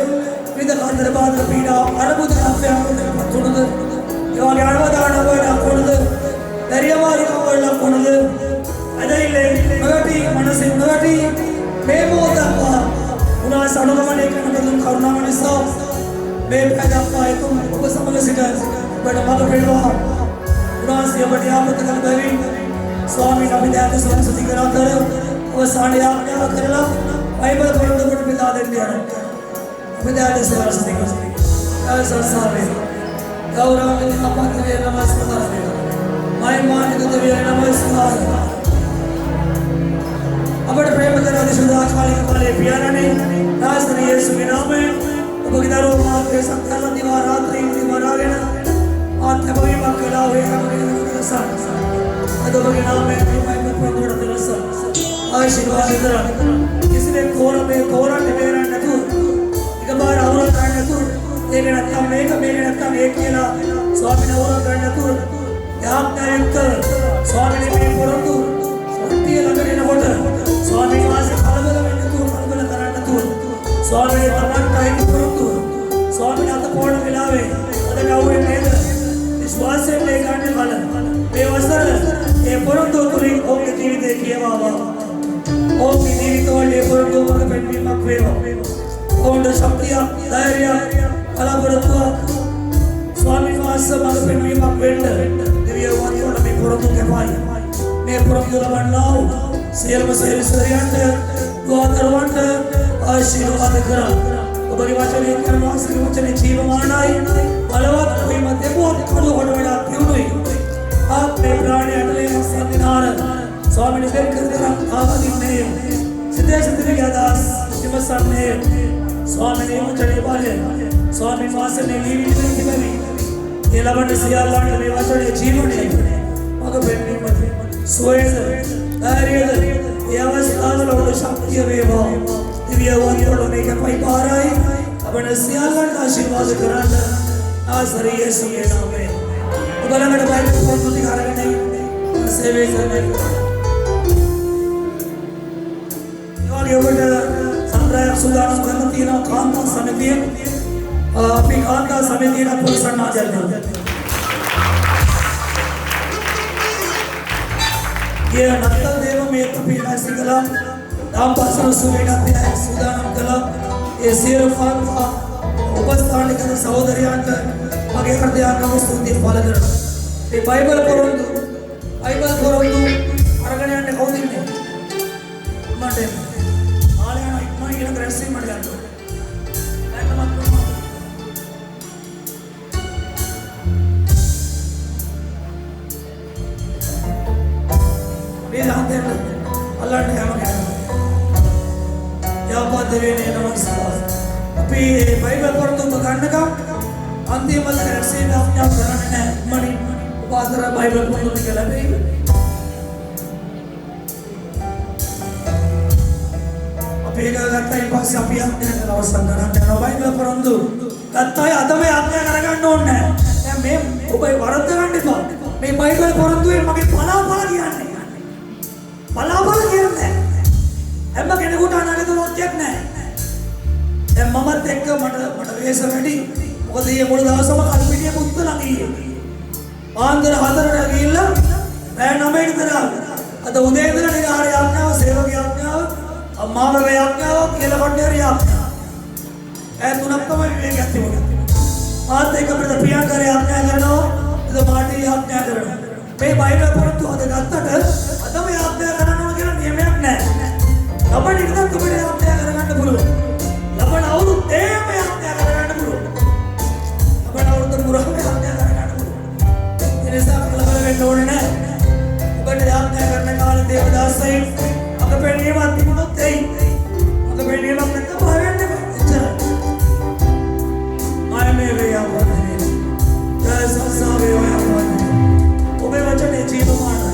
විද කාන්දර බාද පීඩා අරබුද අපයන් තුනද යෝගය අනවදාන වල කොනද දරියමාරු වල කොනද අදයිලේ නොවැටි මනසින් නොවැටි මේ මොහොතක් උනාස අනුගමනය කරන දුක් කරුණාව නිසා මේ පැදප්පා එතුම් ඔබ සමග සිට ඔබට මඟ පෙන්වා උනාසිය ඔබට යාපත කළ බැවින් ස්වාමීන් අපි දැන් සේවා සති කරා කර අවසාන යාඥාව කරලා බයිබල් පොරොන්දු කොට පිටා දෙන්න යනවා. අපි දැන් සේවා සති කරා. සංසාරේ ගෞරවයෙන් අපත් වේ නමස්කාර වේ. මහිමාන්විත වේ නමස්කාර. අපට ප්‍රේම කරන සදා කාලික කාලේ පියාණනේ නාස්තන යේසුගේ නාමයෙන් ඔබගේ දරුවෝ මාගේ සත්කල දිවා රාත්‍රී දිවරාගෙන ආත්මෝයි මක්කලා වේ කමනේ සාස. අදෝගේ නාමයෙන් මහිම ප්‍රොන්දුරට දරස ආශිර්වාද කරා. කිසිම කෝරට බේරන්න නැතුව එක බාර අවුල් ගන්න නැතුව ඒක නැත්තම් මේක නැත්තම් ඒක කියලා ස්වාමීන් අවුල් ගන්න නැතුව යාඥායක ස්වාමීන් මේ පොරොන්දු සත්‍ය ළඟට එනකොට ස්වාමීන් වහන්සේ කලබල වෙන්නේ නැතුව කලබල කරන්නේ නැතුව ස්වාමීන් තමන්ටයි පොරොන්දු ස්වාමීන් අත පොණ වෙලාවේ අද ගෞරවය නේද විශ්වාසයෙන් මේ ගන්න බල මේ වසර ඒ පොරොන්දු තුලින් ඔබේ ජීවිතේ කියවවා ඔබේ ජීවිතවල ඒ පොරොන්දු වල පෙන්වීමක් වේවා. ඔවුන්ට ශක්තිය ධෛර්යය කලබලතුවක් ස්වාමීන් වහන්සේ මඟ පෙන්වීමක් වෙන්න දෙවියන් වහන්සේට මේ පොරොන්දු කැපයි. මේ පොරොන්දු ලබන්නා සියලුම සේවිසරියන්ට දුආකරවන්ට ආශිර්වාද කරා. ඔබගේ වචනේ කරනවා සිය වචනේ ජීවමානයි බලවත් වීම දෙපොත් කඩ කොට වඩා තියුණුයි. ආත්මේ ප්‍රාණය ඇතුලේ සම්දිනාර ස්වාමීන් වහන්සේ කරන ආවදින්නේ සිතේ ගදාස් ඉමසන්නේ ස්වාමීන් වහන්සේ බලය ස්වාමීන් වහන්සේ නිවිදෙන්නේ කිවි ඒ ලබන සියල්ලන්ට මේ වචනේ ජීවණය මග පෙන්වීම සෝයද ධෛර්යද ඒ අවස්ථාවල ඔබ ශක්තිය වේවා දිව්‍ය වන්දනවල මේක පයිපාරයි අපේ සියල්ලන්ට ආශිර්වාද කරන්න ආසරි යේසුගේ නාමයෙන් ඔබ ළඟට බයිබල් පොත් ටික අරගෙන සේවය කරන්න ඔබට සම්ප්‍රදාය සුදානම් කරන තියෙන කාන්තා සමිතිය අපි කාන්තා සමිතියට පුරසන්නා දෙන්න. ये नक्कल देव में तपीला सिकला दाम पासन सुवेनाते सुदाනම් කළා. ඒ සියලු කාන්තා උපස්ථානික සහෝදරයන්ට මගේ හෘදයාත්මක ස්තුතිය පළ කරනවා. මේ බයිබල් පොරොන්දු අරගෙන යන්නේ කවුද ඉන්නේ? මට ආලයන් ඉක්මන කියන ග්‍රැස්සින් මට ගන්න ඕනේ. මේ ලාන්දෙන් අල්ලන්න යනවා. යාපත් දෙවියනේ නමස්කාර. අපි බයිබල් පොරොන්දු ගන්නකම් අන්තිම ග්‍රැස්සින් ආඥා කරන්නේ නැහැ. මනි උපාසර බයිබල් පොරොන්දු ටික ලැබෙයි. මේක ගත්තයි පස්සේ අපි ආඥා කරලා අවසන් කරන්න යනවා බයිබල් පොරොන්දු. ගත්තයි අද මේ ආඥා කරගන්න ඕනේ නැහැ. දැන් මේ ඔබ වරද්ද ගන්න එපා. මේ බයිබල් පොරොන්දුවේ මගේ පලාපල කියන්නේ. පලාපල කියන්නේ. හැම කෙනෙකුට අනාගත ලෝකයක් නැහැ. දැන් මමත් එක්ක මට වේස වැඩි. මොකද ඊයේ මුළු දවසම කල්පිටියේ පුත්ත ළඟියේ. ආන්දර 4ට ගිහිල්ලා රෑ 9ට විතර අද උදේ ඉඳලා නිරාහාර ආඥාව සේවක ආඥාව අම්මාගේ ආඥාව කියලා කොණ්ඩේරිය ආඥාව. තුනක් තමයි මේක තිබුණේ. මාත් එක අපිට ප්‍රියංකාරය ආඥා කරනවා. ඒක මාටි ආඥා කරනවා. මේ බයිබල් පොරොන්දු අද ගත්තට අදම ආඥා කරන්න ඕන කියලා නියමයක් නැහැ. අපිට ඉතින් අපිට ආඥා කරගන්න පුළුවන්. ලබන අවුරුද්දේ මේ ආඥා කරගන්න පුළුවන්. අපේ අවුරුද්ද පුරාම ආඥා කරගන්න පුළුවන්. ඒ නිසා කලබල වෙන්න ඕනේ නැහැ. ඔබට ආඥා කරන කාලේ දේවදාසයි අපේ නියමات තිබුණොත් එයි. අපේ නියමයක් නැත්නම් බය වෙන්න එපා. එච්චරයි. මායමේ වේ යවන්නේ. සංසාවේ ඔයවන්නේ ඔබේ වචනේ ජීවමානයි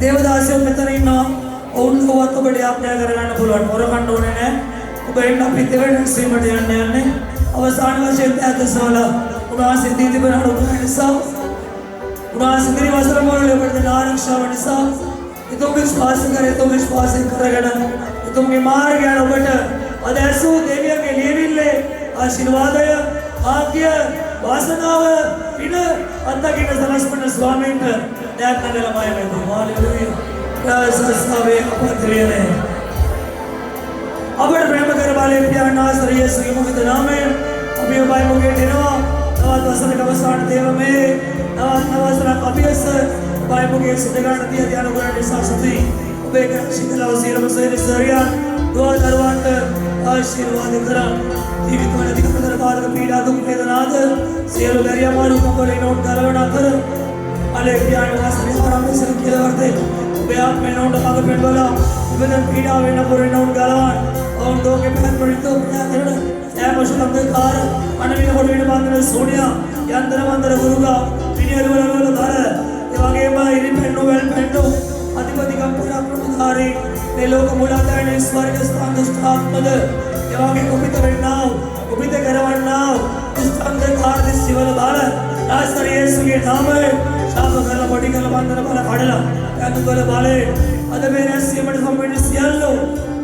देवदासियों මෙතන ඉන්නවා ඔවුන් කොහොමද ඔබට ආප්‍යා කරගන්න පුළුවන් මොරකන්න ඕනේ නැහැ ඔබ එන්න අපි දෙවෙනි සීමට යන්නේ අවසාන වශයෙන් ඇතසවල උනාසේ දීතිබන උනාසා උනාසේ දින වසර මොළේ ඔබට ආරක්ෂාව නිසා ඉතුම් විශ්වාස කරගෙන ඉතුම්ගේ මාර්ගය ඔබට අදසු දෙවියන්ගේ ලියවිල්ලේ ආශිර්වාදය ආග්‍ය වාසනාව පින අත්දකින්න සලස්පන ස්වාමීන්ට දැක්නදලමයි වෙන්නේ හාලෙලූයා යාසස්තාවේ අපත්‍රියනේ අපේ ප්‍රේම කරබාලේ පියාණන් ආශ්‍රය යේසුගේ මුගත නාමයෙන් අපි ඔබයි මුගේ දෙනවා තවත් වසරක අවසාන දේවමේ තවත් අවසරක් අපියස ඔබයි මුගේ සිත ගන්න තිය ධ්‍යාන කරන්න නිසා සතුයි ඔබේ සිතලව සියලුම සරියා දුවා දරුවන්ට ආශිර්වාද කරා ජීවිතවල අධිකතර කාලක පීඩා දුක් වේදනාද සියලු දරියමාරු කපලේ නෝට් ගලවන අතර අලේ පියාණන් ආශ්‍රය ආරම්භ කියලා වර්තේ ඔබේ ආත්මෙන් උඩ මඟ පෙන්වලා ඉබදන් පීඩා වෙන්න පුරින්න උඩ ගලවන්න. ඔවුන් ලෝකෙ පැහැත් පරිතෝ ප්‍රඥා කරන සෑම ශුද්ධකාර අනවින කොට වින බන්ධන සෝනියා යන්තර මන්තර ගුරුගා විනියලවල දර ඒ වගේම ඉරිපෙන්නු වෙල් පෙන්නු අධිපති කම්පුරා ප්‍රමුඛාරී මේ ලෝක මුලාදායන ස්වර්ග ස්ථාන දුෂ්ටාත්මද ඒ වගේ කුපිත වෙන්නා කුපිත කරවන්නා දුෂ්ටාන්තකාර දිස්සිවල දාල නාසර යේසුගේ නාමයෙන් ශාප කරලා පොඩි කරලා බන්ධන බල කඩලා යන්තුවල බලේ අද මේ රැස්වීමට සම්බන්ධ සියල්ලෝ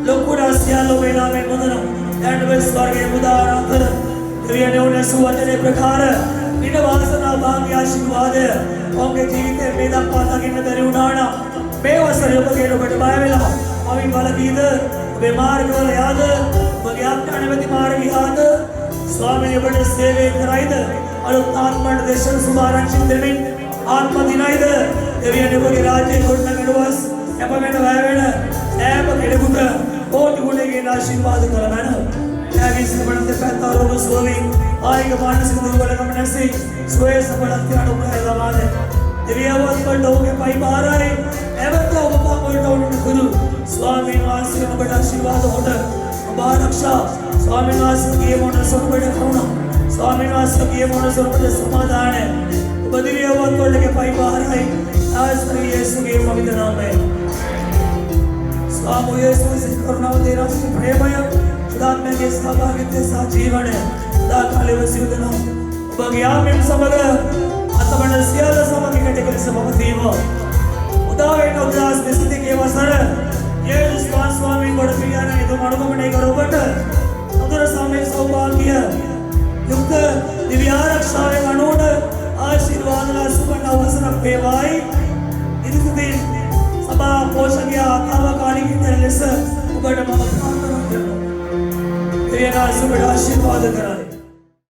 ලොකුඩා සියල්ලෝ මේ නාමයෙන් මුදනවා දැන් ඔබ ස්වර්ගයේ මුදාරාතර දෙවියනේ උනේ සුවචනේ ප්‍රකාර නින වාසනා භාග්‍ය ආශිර්වාදය ඔබගේ ජීවිතේ මේ දක්වා දකින්න බැරි වුණා නම් මේ වසරේ ඔබගේ ඔබට බය වෙලා අවින් බලකීද ඔබේ මාර්ගවල යාද ඔබගේ ආත්මණවති මාර්ගය යාද ස්වාමීන් ඔබට සේවය කරයිද අලුත් ආත්මණ දේශන සුභාරංචි දෙමින් ආත්ම දිනයිද දෙවියනේ ඔබගේ රාජ්‍යයේ ගොඩනගනවස් අප වෙන වැය වෙන සෑම කෙනෙකුට कोटि गुणेगे आशीर्वाद करना त्यागी सबड़ते पैता रोग सोवी आयिक मानसिक दुर्बलता नसी स्वय सबड़ते अनुग्रह दवाने दिव्यवत पर लोगे पाई बाराए एवंतो उपपा कोटो गुरु स्वामी वासी बड़ा आशीर्वाद होता बारक्षा स्वामी वासी के मोन सुबड़ करुणा स्वामी वासी के मोन सुबड़ समाधान है दिव्यवत पर लगे पाई बाराए आज यीशु के पवित्र नाम में स्वामी यीशु से करुणा तेरा प्रेमय खुदात्म के सहभागित्व सा जीवन है दा काले वसियदना बगिया में समग्र आत्मन सियाल समग्र कटे समतीव उदावे नवदास स्थिति के वसर ये स्वामी गडपियाने ಇದು ಮಡುಗಮನೆ ಗರೋಬಟ ಅದರ ಸಾಮೆ ಸೌಭಾಗ್ಯ युक्त दिव्यारक्षावे अनोड आशीर्वादला सुवर्ण अवसर पेवाई इदिते सभा पोषकया आकावकाली की तरह लेस उगड़ मम प्रार्थना करना तेरा सुबह आशीर्वाद कराए